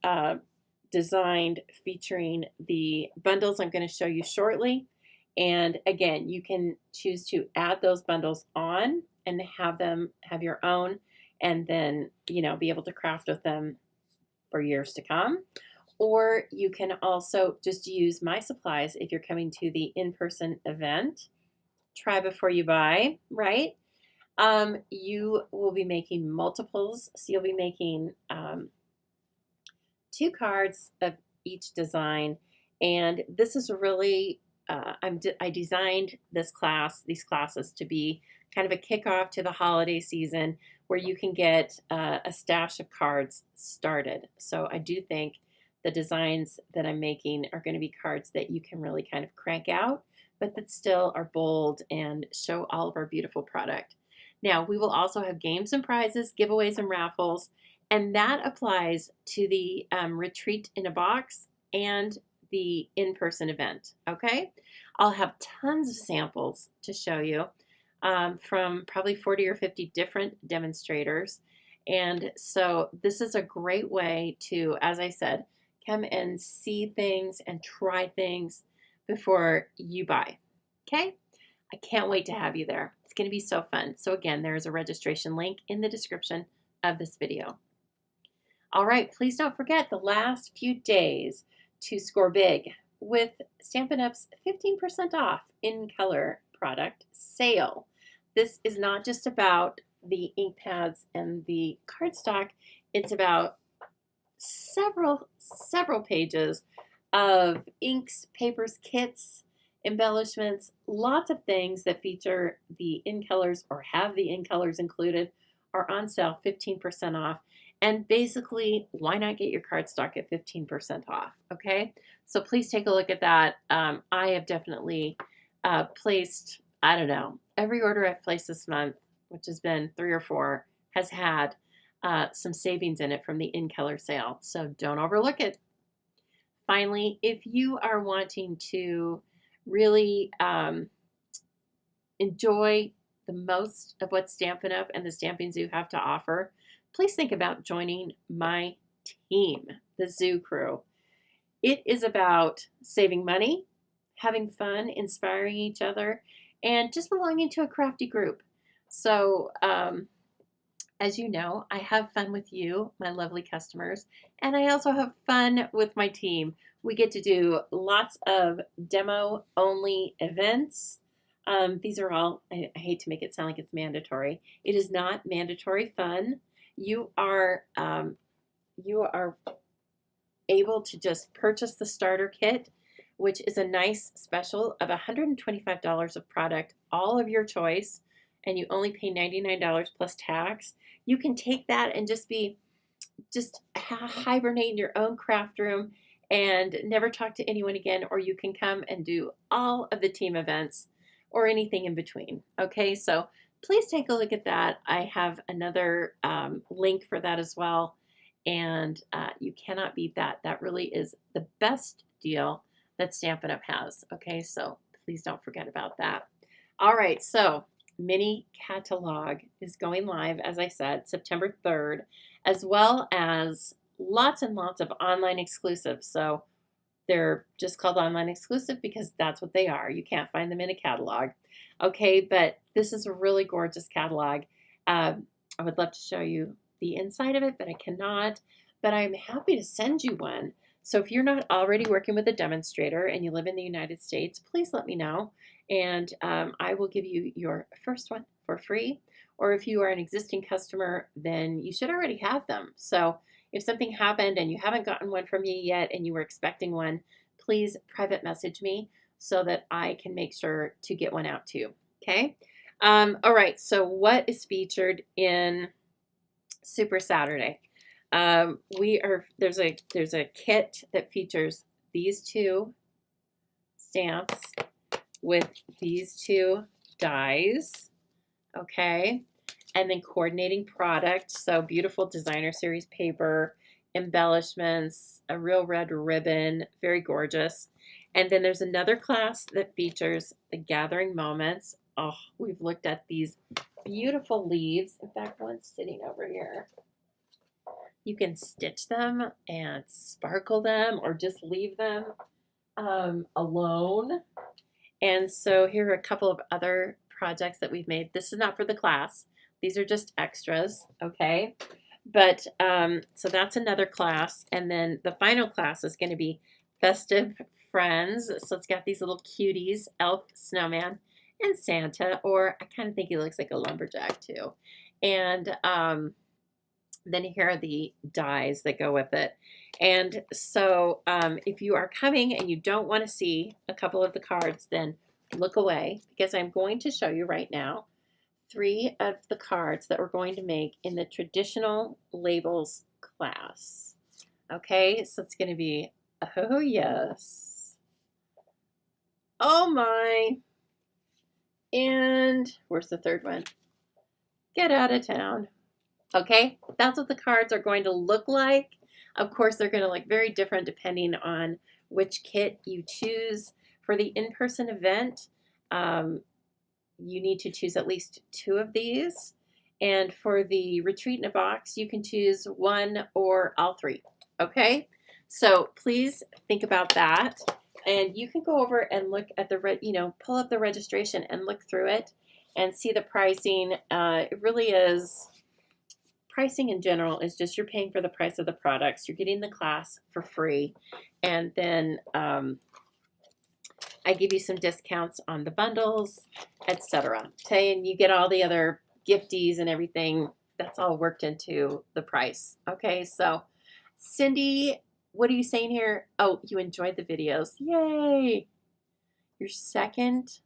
designed featuring the bundles I'm going to show you shortly. And again, you can choose to add those bundles on and have your own, and then, be able to craft with them for years to come. Or you can also just use my supplies if you're coming to the in-person event. Try before you buy, right? You will be making multiples. So you'll be making 2 cards of each design. And this is really, I designed these classes to be kind of a kickoff to the holiday season where you can get a stash of cards started. So I do think the designs that I'm making are going to be cards that you can really kind of crank out, but that still are bold and show all of our beautiful product. Now, we will also have games and prizes, giveaways and raffles, and that applies to the retreat in a box and the in-person event, okay? I'll have tons of samples to show you from probably 40 or 50 different demonstrators. And so this is a great way to, as I said, come and see things and try things before you buy. Okay? I can't wait to have you there. It's going to be so fun. So again, there is a registration link in the description of this video. All right, please don't forget the last few days to score big with Stampin' Up's 15% off in color product sale. This is not just about the ink pads and the cardstock. It's about several pages of inks, papers, kits, embellishments, lots of things that feature the in colors or have the in colors included are on sale 15% off. And basically, why not get your cardstock at 15% off? Okay, so please take a look at that. I have definitely placed, I don't know, every order I've placed this month, which has been 3 or 4, has had some savings in it from the in color sale. So don't overlook it. Finally, if you are wanting to really enjoy the most of what Stampin' Up! And the Stamping Zoo have to offer, please think about joining my team, the Zoo Crew. It is about saving money, having fun, inspiring each other, and just belonging to a crafty group. So, as you know, I have fun with you, my lovely customers, and I also have fun with my team. We get to do lots of demo-only events. These are all, I hate to make it sound like it's mandatory. It is not mandatory fun. You are able to just purchase the starter kit, which is a nice special of $125 of product, all of your choice, and you only pay $99 plus tax. You can take that and just hibernate in your own craft room and never talk to anyone again, or you can come and do all of the team events or anything in between. Okay, so please take a look at that. I have another link for that as well, and you cannot beat that. That really is the best deal that Stampin' Up! Has. Okay, so please don't forget about that. All right, so mini catalog is going live, as I said, September 3rd, as well as lots and lots of online exclusives. So they're just called online exclusive because that's what they are. You can't find them in a catalog. Okay, but this is a really gorgeous catalog. I would love to show you the inside of it, but I cannot. But I'm happy to send you one. So if you're not already working with a demonstrator and you live in the United States, please let me know. And I will give you your first one for free. Or if you are an existing customer, then you should already have them. So if something happened and you haven't gotten one from me yet and you were expecting one, please private message me so that I can make sure to get one out to you. Okay? All right, so what is featured in Super Saturday? There's a kit that features these 2 stamps with these 2 dies, okay, and then coordinating product. So beautiful designer series paper, embellishments, a real red ribbon, very gorgeous. And then there's another class that features the gathering moments. Oh, we've looked at these beautiful leaves. In fact, one's sitting over here. You can stitch them and sparkle them or just leave them alone. And so here are a couple of other projects that we've made. This is not for the class. These are just extras, okay? But so that's another class. And then the final class is going to be Festive Friends. So it's got these little cuties, Elf, Snowman, and Santa, or I kind of think he looks like a lumberjack too. And then here are the dies that go with it. And so if you are coming and you don't want to see a couple of the cards, then look away, because I'm going to show you right now 3 of the cards that we're going to make in the traditional labels class. Okay, so it's going to be, oh yes, oh my, and where's the third one? Get out of town. Okay, that's what the cards are going to look like. Of course, they're going to look very different depending on which kit you choose. For the in-person event, you need to choose at least 2 of these. And for the retreat in a box, you can choose 1 or all 3. Okay, so please think about that. And you can go over and look at the, pull up the registration and look through it and see the pricing. It really is, pricing in general is just you're paying for the price of the products. You're getting the class for free. And then I give you some discounts on the bundles, etc. Okay, and you get all the other gifties and everything. That's all worked into the price. Okay, so Cindy, what are you saying here? Oh, you enjoyed the videos. Yay! Your second?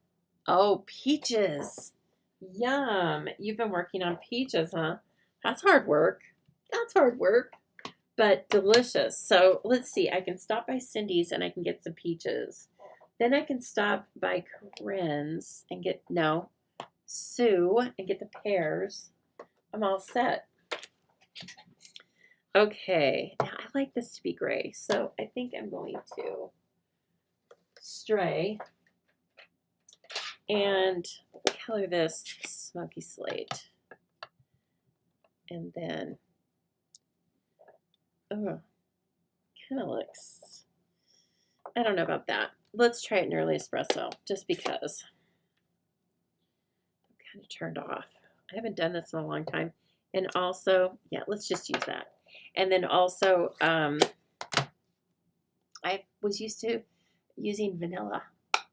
Oh, peaches. Yum. You've been working on peaches, huh? That's hard work. That's hard work, but delicious. So let's see. I can stop by Cindy's and I can get some peaches. Then I can stop by Corinne's and get, no, Sue and get the pears. I'm all set. Okay, now I like this to be gray, so I think I'm going to stray and color this smoky slate. And then, oh, kind of looks, I don't know about that. Let's try it in early espresso, just because I'm kind of turned off. I haven't done this in a long time. And also, yeah, let's just use that. And then also, I was used to using vanilla.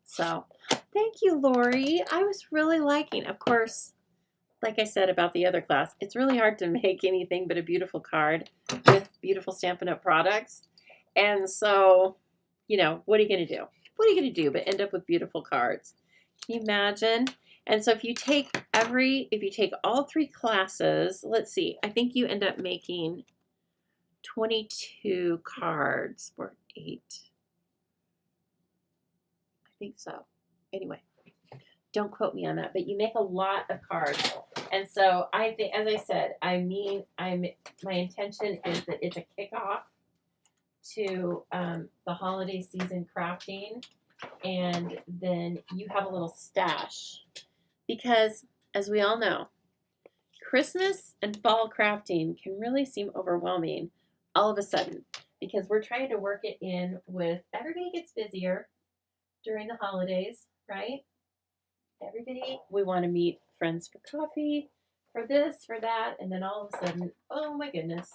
So thank you, Lori. I was really liking, of course, like I said about the other class, it's really hard to make anything but a beautiful card with beautiful Stampin' Up! Products. And so, what are you going to do? What are you going to do but end up with beautiful cards? Can you imagine? And so if you take all 3 classes, let's see, I think you end up making 22 cards or 8. I think so. Anyway, don't quote me on that, but you make a lot of cards. And so I think, as I said, my intention is that it's a kickoff to the holiday season crafting, and then you have a little stash. Because, as we all know, Christmas and fall crafting can really seem overwhelming all of a sudden, because we're trying to work it in with, everybody gets busier during the holidays, right? Everybody, we want to meet friends for coffee, for this, for that, and then all of a sudden, oh my goodness,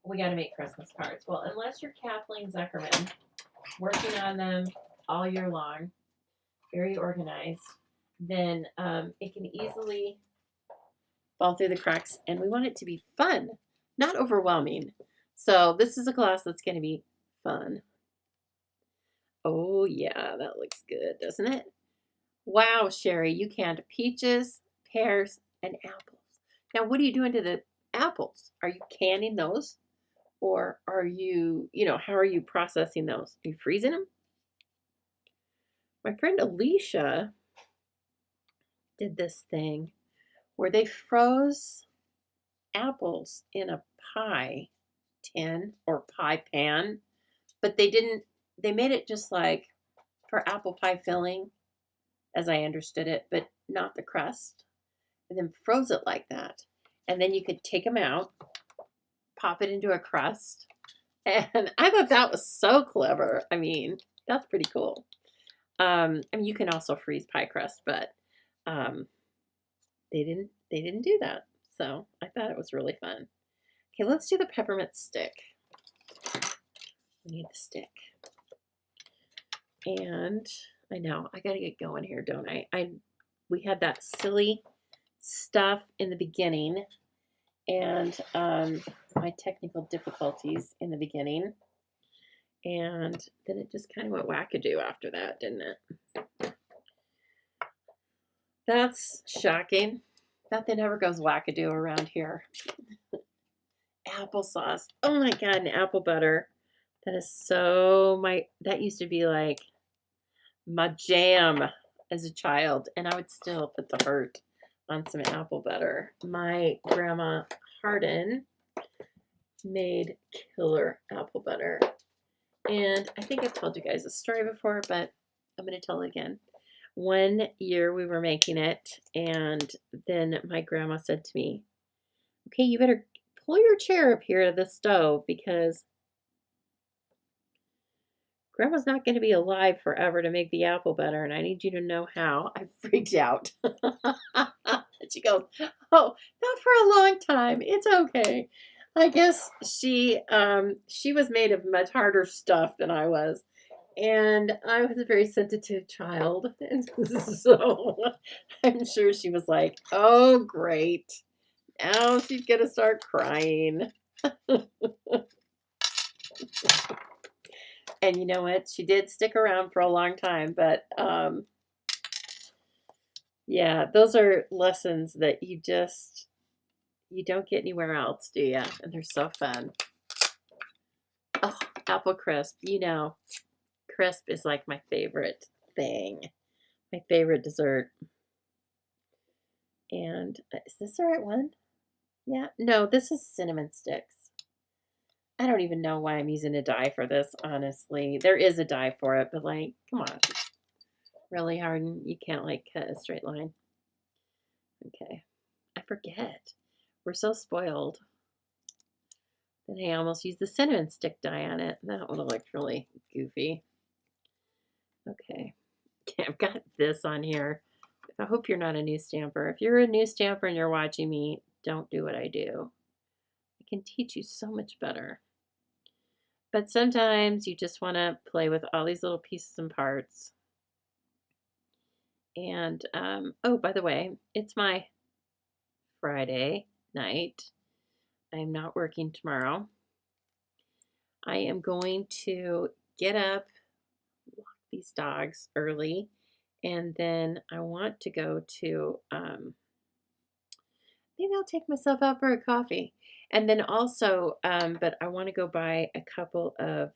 we got to make Christmas cards. Well, unless you're Kathleen Zuckerman, working on them all year long, very organized, then it can easily fall through the cracks, and we want it to be fun, not overwhelming. So this is a class that's going to be fun. Oh yeah, that looks good, doesn't it? Wow, Sherry, you canned peaches, pears, and apples. Now, what are you doing to the apples? Are you canning those? Or are you, how are you processing those? Are you freezing them? My friend Alicia did this thing where they froze apples in a pie tin or pie pan, but they made it just like for apple pie filling, as I understood it, but not the crust, and then froze it like that. And then you could take them out, pop it into a crust, and I thought that was so clever. I mean, that's pretty cool. You can also freeze pie crust, but they didn't do that. So I thought it was really fun. Okay, let's do the peppermint stick. We need the stick. And I know, I gotta get going here, don't I? We had that silly stuff in the beginning, and my technical difficulties in the beginning. And then it just kind of went wackadoo after that, didn't it? That's shocking. Nothing ever goes wackadoo around here. Applesauce. Oh my God, and apple butter. That is that used to be like my jam as a child, and I would still put the heart on some apple butter. My grandma Hardin made killer apple butter. And I think I've told you guys this story before, but I'm going to tell it again. One year we were making it, and then my grandma said to me, okay, you better pull your chair up here to the stove because Grandma's not going to be alive forever to make the apple better, and I need you to know how. I freaked out. And she goes, "Oh, not for a long time. It's okay." I guess she was made of much harder stuff than I was, and I was a very sensitive child, and so I'm sure she was like, "Oh, great. Now she's gonna start crying." And you know what? She did stick around for a long time, but yeah, those are lessons that you don't get anywhere else, do you? And they're so fun. Oh, apple crisp. Crisp is like my favorite thing, my favorite dessert. And is this the right one? Yeah. No, this is cinnamon sticks. I don't even know why I'm using a die for this, honestly. There is a die for it, but like, come on. Really hard. You can't like cut a straight line. Okay. I forget. We're so spoiled. Then I almost used the cinnamon stick die on it. That would have looked really goofy. Okay. I've got this on here. I hope you're not a new stamper. If you're a new stamper and you're watching me, don't do what I do. I can teach you so much better. But sometimes you just want to play with all these little pieces and parts. And, oh, by the way, it's my Friday night. I'm not working tomorrow. I am going to get up, walk these dogs early, and then I want to go to, maybe I'll take myself out for a coffee. And then also, but I want to go buy a couple of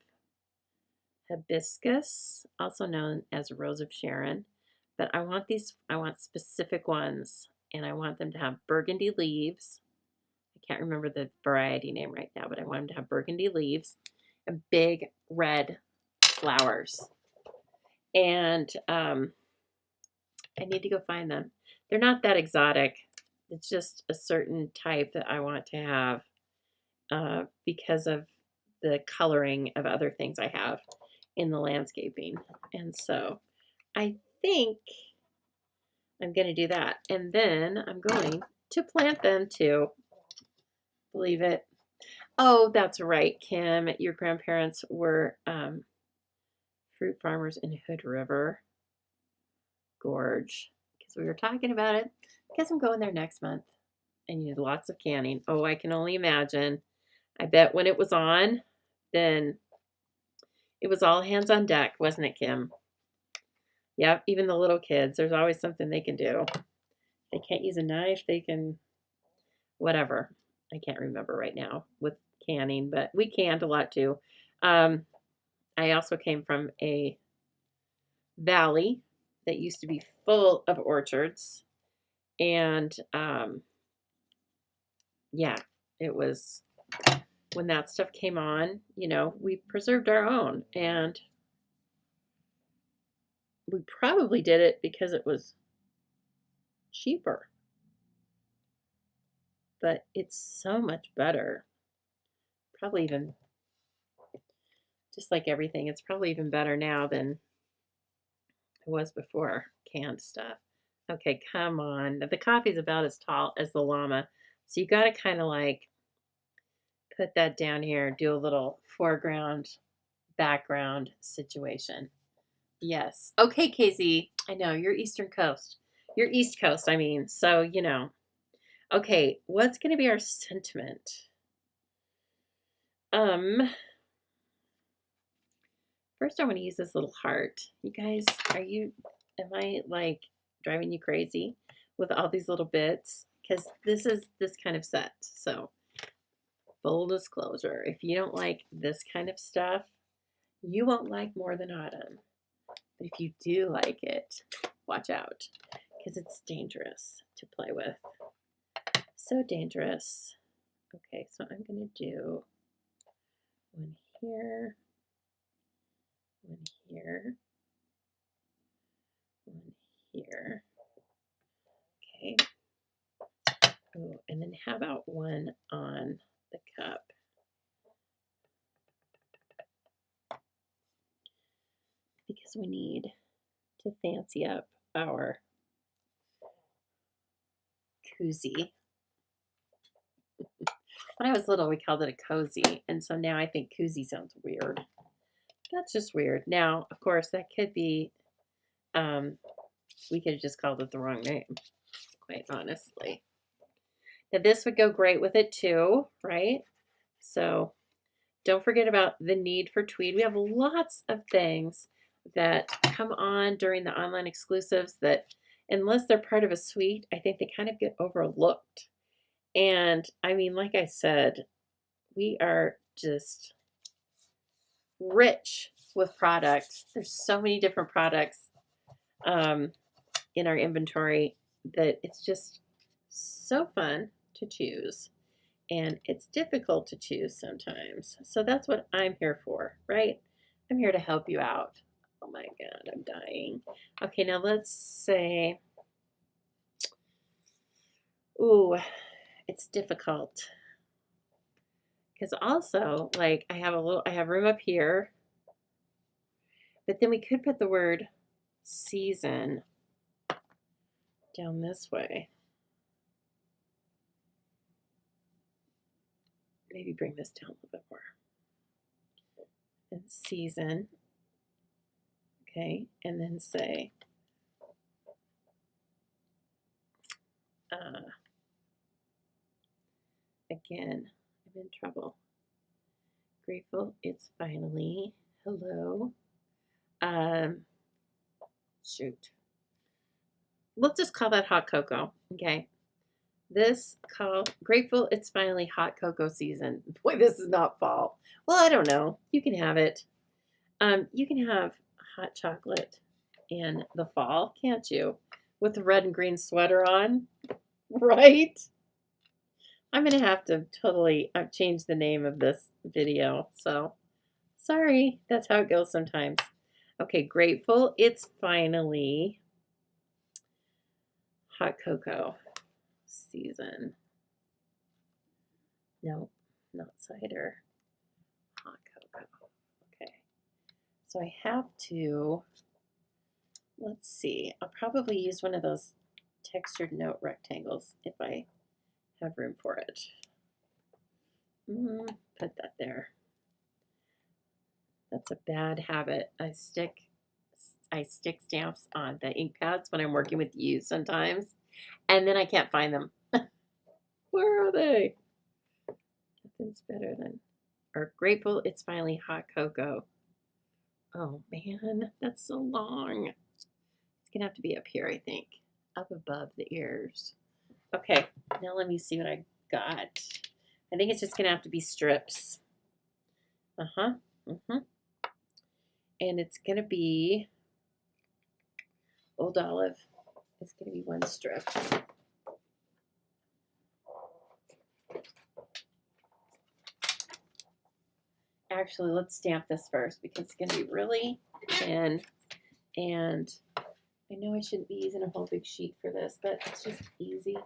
hibiscus, also known as Rose of Sharon. But I want specific ones, and I want them to have burgundy leaves. I can't remember the variety name right now, but I want them to have burgundy leaves and big red flowers. And I need to go find them. They're not that exotic. It's just a certain type that I want to have because of the coloring of other things I have in the landscaping. And so I think I'm going to do that. And then I'm going to plant them too. Believe it. Oh, that's right, Kim. Your grandparents were fruit farmers in Hood River Gorge because we were talking about it. Because I'm going there next month and you need lots of canning. Oh, I can only imagine. I bet when it was on, then it was all hands on deck, wasn't it, Kim? Yep, even the little kids, there's always something they can do. They can't use a knife, they can, whatever. I can't remember right now with canning, but we canned a lot too. I also came from a valley that used to be full of orchards. And yeah, it was when that stuff came on, we preserved our own. And we probably did it because it was cheaper. But it's so much better. Probably even, just like everything, it's probably even better now than it was before, canned stuff. Okay, come on. The coffee's about as tall as the llama. So you got to kind of like put that down here, do a little foreground, background situation. Yes. Okay, Casey. I know you're Eastern Coast. You're East Coast, I mean. So, Okay, what's going to be our sentiment? First I want to use this little heart. You guys, am I like driving you crazy with all these little bits? Because this is this kind of set. So, full disclosure, if you don't like this kind of stuff, you won't like More Than Autumn. But if you do like it, watch out, because it's dangerous to play with. So dangerous. Okay, so I'm going to do one here, one here, one here. Okay. Oh, and then how about one on the cup? we need to fancy up our koozie. When I was little, we called it a cozy, and so now I think koozie sounds weird. That's just weird. Now, of course, that could be, we could have just called it the wrong name, quite honestly. Now, this would go great with it too, right? So don't forget about the need for tweed. We have lots of things that come on during the online exclusives that, unless they're part of a suite, I think they kind of get overlooked. And I mean, like I said, we are just rich with product. There's so many different products in our inventory that it's just so fun to choose. And it's difficult to choose sometimes. So that's what I'm here for, right? I'm here to help you out. Oh my God, I'm dying. Okay, now let's say, ooh, it's difficult. Because also, like, I have room up here, but then we could put the word season down this way. Maybe bring this down a little bit more. And season. Okay, and then say, again, I'm in trouble. Grateful it's finally, hello. Shoot. Let's just call that hot cocoa, okay? This called grateful it's finally hot cocoa season. Boy, this is not fall. Well, I don't know. You can have it. You can have hot chocolate in the fall, can't you? With the red and green sweater on, right? I'm going to have to totally change the name of this video. So, sorry. That's how it goes sometimes. Okay, grateful it's finally hot cocoa season. No, not cider. Hot cocoa. Okay. So I have to, let's see, I'll probably use one of those textured note rectangles if I have room for it. Put that there. That's a bad habit. I stick stamps on the ink pads when I'm working with you sometimes, and then I can't find them. Where are they? Nothing's better than, or grateful it's finally hot cocoa. Oh man, that's so long. It's gonna have to be up here, I think, up above the ears. Okay, now let me see what I got. I think it's just gonna have to be strips. And it's gonna be Old Olive. It's gonna be one strip. Actually, let's stamp this first because it's gonna be really thin, and I know I shouldn't be using a whole big sheet for this, but it's just easy.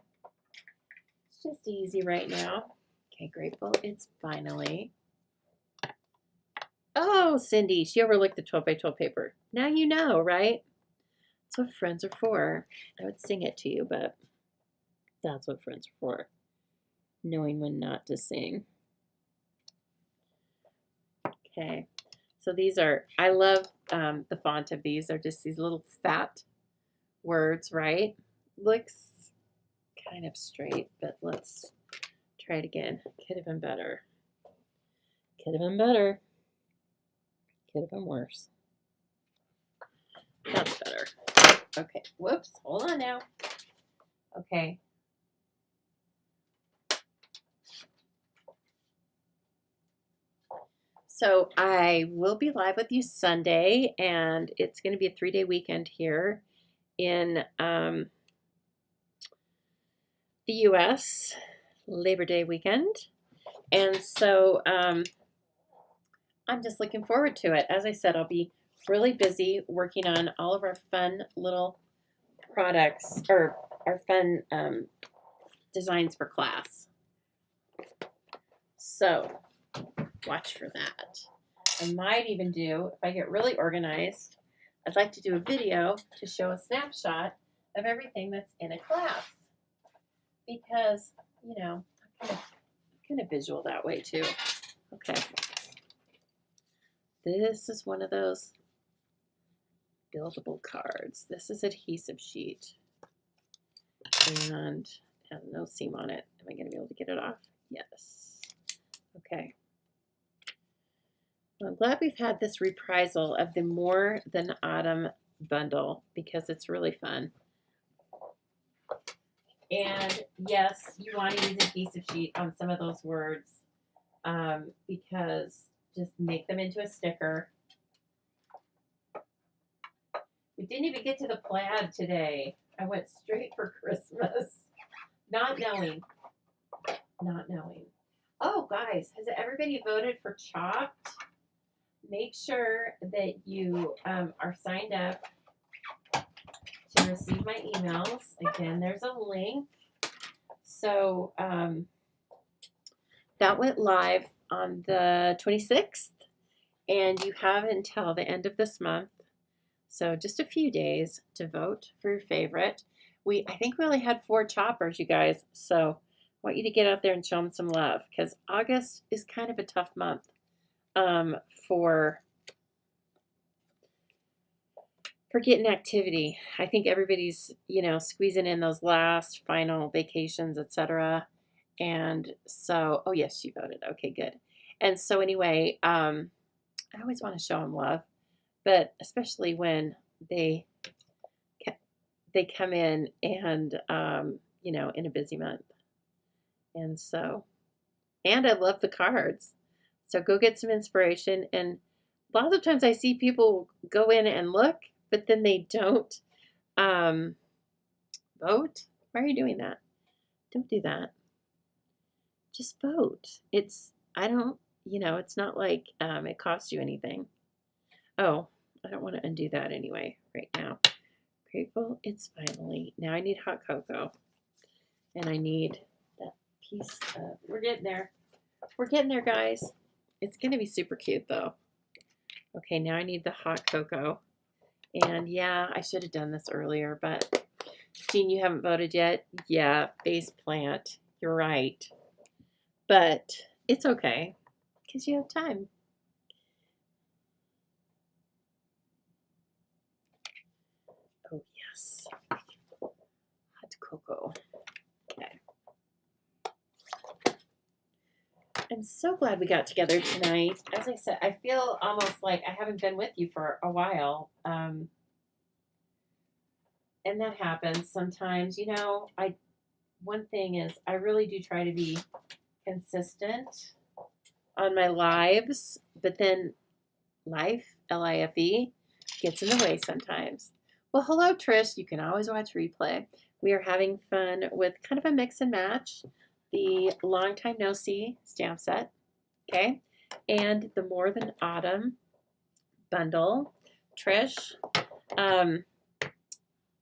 It's just easy right now. Okay, grateful it's finally. Oh, Cindy, she overlooked the 12 by 12 paper. Now you know, right? That's what friends are for. I would sing it to you, but that's what friends are for. Knowing when not to sing. Okay, so these are, I love the font of these. They're just these little fat words, right? Looks kind of straight, but let's try it again. Could have been better. Could have been better. Could have been worse. That's better. Okay, whoops, hold on now. Okay. So I will be live with you Sunday, and it's going to be a 3-day weekend here in the U.S., Labor Day weekend. And so I'm just looking forward to it. As I said, I'll be really busy working on all of our fun little products, or our fun designs for class. So watch for that. I might even do, if I get really organized, I'd like to do a video to show a snapshot of everything that's in a class because, you know, I'm kind of visual that way too. Okay. This is one of those buildable cards. This is adhesive sheet and has no seam on it. Am I going to be able to get it off? Yes. Okay. Well, I'm glad we've had this reprisal of the More Than Autumn bundle because it's really fun. And yes, you want to use adhesive sheet on some of those words because just make them into a sticker. We didn't even get to the plaid today. I went straight for Christmas. Not knowing. Oh, guys, has everybody voted for Chopped? Make sure that you are signed up to receive my emails. Again, there's a link. So that went live on the 26th, and you have until the end of this month. So just a few days to vote for your favorite. I think we only had 4 choppers, you guys. So I want you to get out there and show them some love because August is kind of a tough month for getting activity. I think everybody's, squeezing in those last final vacations, etc. And so, oh yes, you voted. Okay, good. And so anyway, I always want to show them love, but especially when they come in and in a busy month. And so, and I love the cards. So go get some inspiration. And lots of times I see people go in and look, but then they don't vote. Why are you doing that? Don't do that. Just vote. It's not like it costs you anything. Oh, I don't want to undo that anyway right now. Grateful it's finally. Now I need hot cocoa. And I need that piece of, we're getting there. We're getting there, guys. It's going to be super cute though. Okay, now I need the hot cocoa. And yeah, I should have done this earlier, but Jean, you haven't voted yet? Yeah, face plant. You're right. But it's okay because you have time. Oh, yes. Hot cocoa. Okay. I'm so glad we got together tonight. As I said, I feel almost like I haven't been with you for a while. And that happens sometimes. One thing is I really do try to be consistent on my lives, but then life, Life, gets in the way sometimes. Well, hello, Trish. You can always watch replay. We are having fun with kind of a mix and match. The Long Time No See stamp set, okay? And the More Than Autumn bundle. Trish, the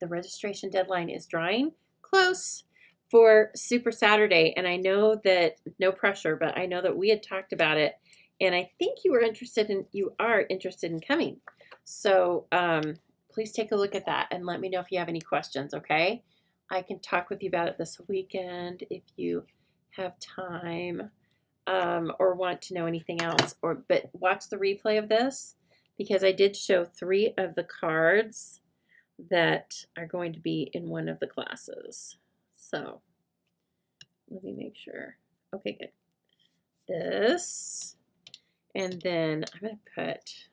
registration deadline is drawing close for Super Saturday. And I know that, no pressure, but I know that we had talked about it. And I think you are interested in coming. So please take a look at that and let me know if you have any questions, okay? I can talk with you about it this weekend if you have time or want to know anything else. But watch the replay of this because I did show 3 of the cards that are going to be in one of the classes. So let me make sure. Okay, good. This, and then I'm going to put,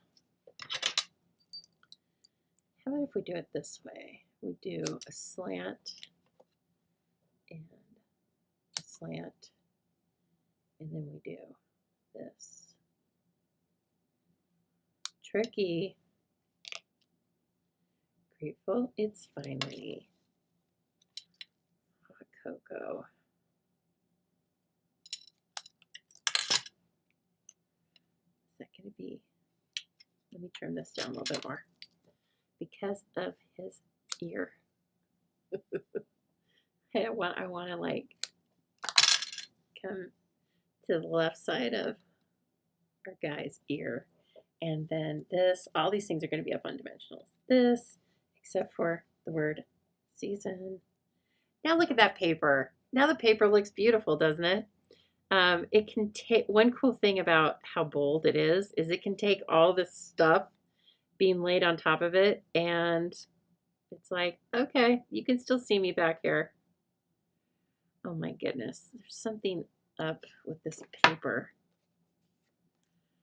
how about if we do it this way? We do a slant and a slant, and then we do this. Tricky. Grateful it's finally. Hot cocoa. Is that going to be, let me trim this down a little bit more because of his ear. I want to like come to the left side of our guy's ear. And then this, all these things are going to be up on dimensionals. this, except for the word season. Now look at that paper. Now the paper looks beautiful, doesn't it? It can take, one cool thing about how bold it is it can take all this stuff being laid on top of it, and it's like, okay, you can still see me back here. Oh my goodness, there's something up with this paper.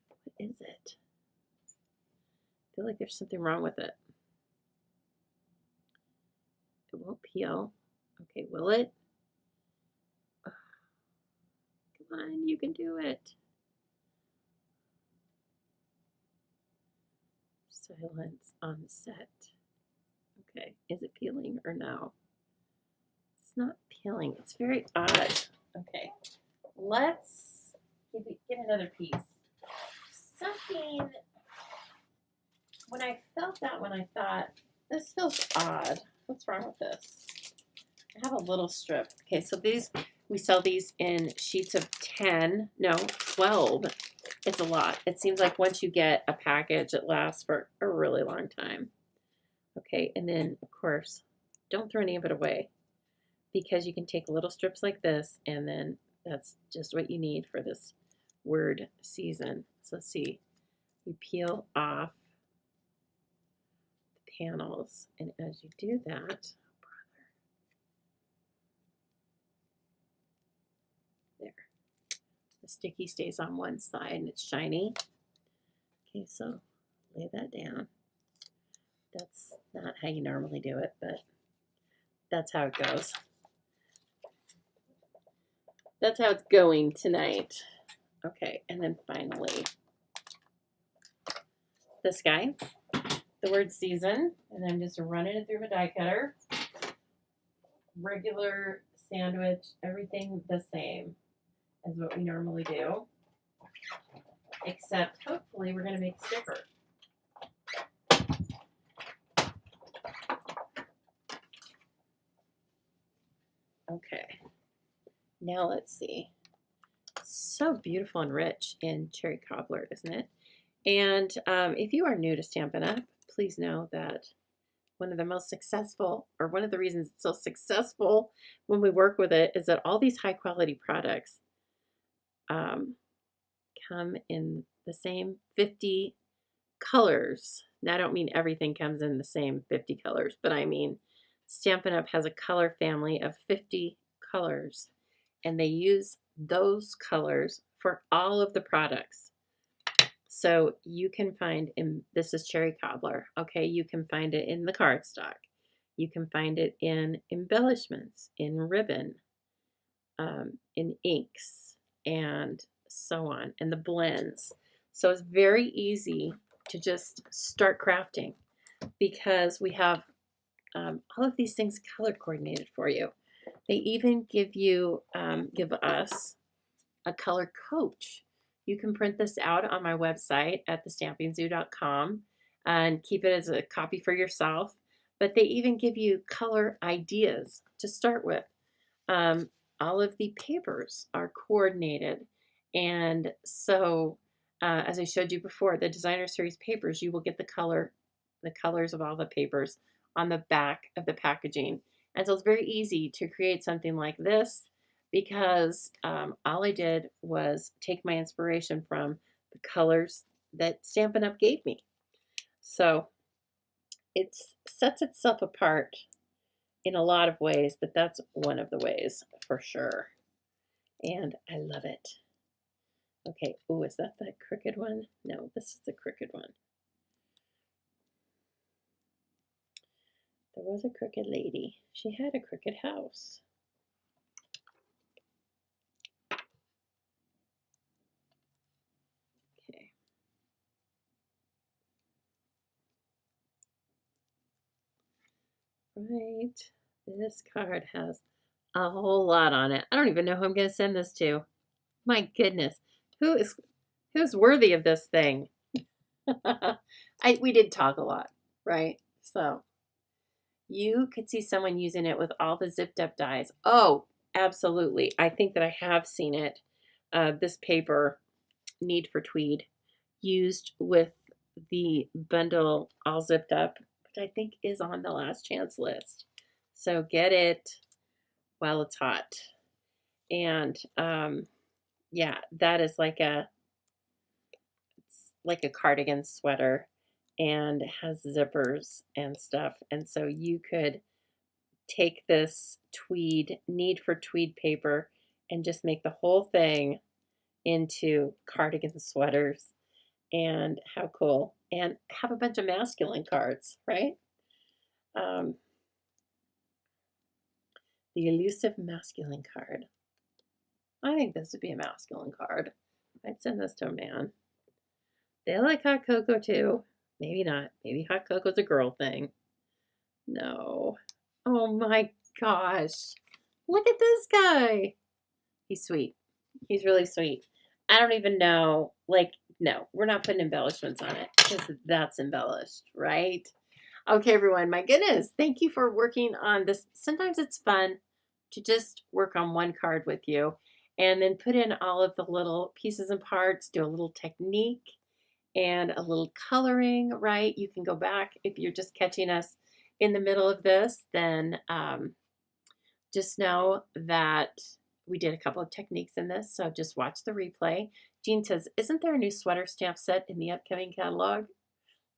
What is it? I feel like there's something wrong with it. It won't peel. Okay, will it? Oh, come on, you can do it. Silence on set. Okay, is it peeling or no? It's not peeling. It's very odd. Okay, let's get another piece. Something, when I felt that one, I thought, this feels odd. What's wrong with this? I have a little strip. Okay, so these, we sell these in sheets of 10, no, 12. It's a lot. It seems like once you get a package, it lasts for a really long time. Okay, and then, of course, don't throw any of it away, because you can take little strips like this, and then that's just what you need for this word season. So let's see, you peel off the panels, and as you do that, there, the sticky stays on one side and it's shiny. Okay, so lay that down. That's not how you normally do it, but that's how it goes. That's how it's going tonight. Okay, and then finally, this guy, the word season, and I'm just running it through my die cutter. Regular sandwich, everything the same as what we normally do, except hopefully we're going to make a sticker. Okay, now let's see. So beautiful and rich in cherry cobbler, isn't it? And if you are new to Stampin' Up, please know that one of the most successful, or one of the reasons it's so successful when we work with it, is that all these high quality products come in the same 50 colors. Now, I don't mean everything comes in the same 50 colors, but I mean Stampin' Up has a color family of 50 colors, and they use those colors for all of the products. So you can find, this is cherry cobbler, okay? You can find it in the cardstock. You can find it in embellishments, in ribbon, in inks, and so on, and the blends. So it's very easy to just start crafting, because we have all of these things color coordinated for you. They even give us a color coach. You can print this out on my website at thestampingzoo.com and keep it as a copy for yourself. But they even give you color ideas to start with. All of the papers are coordinated. And so, as I showed you before, the designer series papers, you will get the colors of all the papers on the back of the packaging. And so it's very easy to create something like this, because all I did was take my inspiration from the colors that Stampin' Up! Gave me. So it sets itself apart in a lot of ways, but that's one of the ways for sure. And I love it. Okay, oh, is that the crooked one? No, this is the crooked one. There was a crooked lady. She had a crooked house. Okay. Right. This card has a whole lot on it. I don't even know who I'm going to send this to. My goodness. Who's worthy of this thing? We did talk a lot, right? So you could see someone using it with all the zipped up dies. Oh, absolutely. I think that I have seen it. This paper, Need for Tweed, used with the bundle all zipped up I think is on the last chance list. So get it while it's hot. And yeah, that is like a cardigan sweater and has zippers and stuff. And so you could take this tweed, need for tweed paper, and just make the whole thing into cardigan sweaters. And how cool. And have a bunch of masculine cards, right? Um, the elusive masculine card. I think this would be a masculine card. I'd send this to a man. They like hot cocoa too. Maybe not. Maybe hot cocoa's a girl thing. No. Oh my gosh. Look at this guy. He's sweet. He's really sweet. I don't even know. Like, no, we're not putting embellishments on it because that's embellished, right? Okay, everyone. My goodness. Thank you for working on this. Sometimes it's fun to just work on one card with you and then put in all of the little pieces and parts, do a little technique and a little coloring, right? You can go back if you're just catching us in the middle of this, then just know that we did a couple of techniques in this, so just watch the replay. Jean says, isn't there a new sweater stamp set in the upcoming catalog?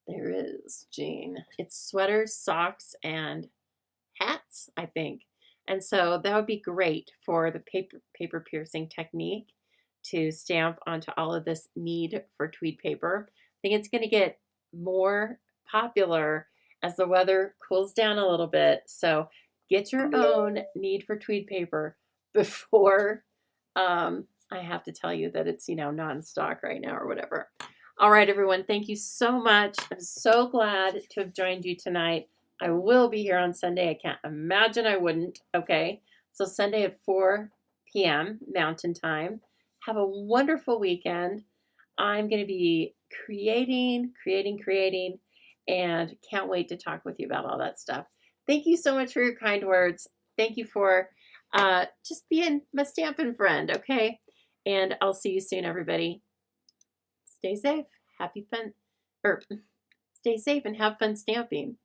There is, Jean. It's sweaters, socks, and hats, I think. And so that would be great for the paper piercing technique to stamp onto all of this need for tweed paper. I think it's going to get more popular as the weather cools down a little bit. So get your own need for tweed paper before I have to tell you that it's, not in stock right now or whatever. All right, everyone. Thank you so much. I'm so glad to have joined you tonight. I will be here on Sunday. I can't imagine I wouldn't. Okay. So Sunday at 4 p.m. Mountain Time. Have a wonderful weekend. I'm going to be creating, and can't wait to talk with you about all that stuff. Thank you so much for your kind words. Thank you for just being my stamping friend. Okay. And I'll see you soon, everybody. Stay safe. Stay safe and have fun stamping.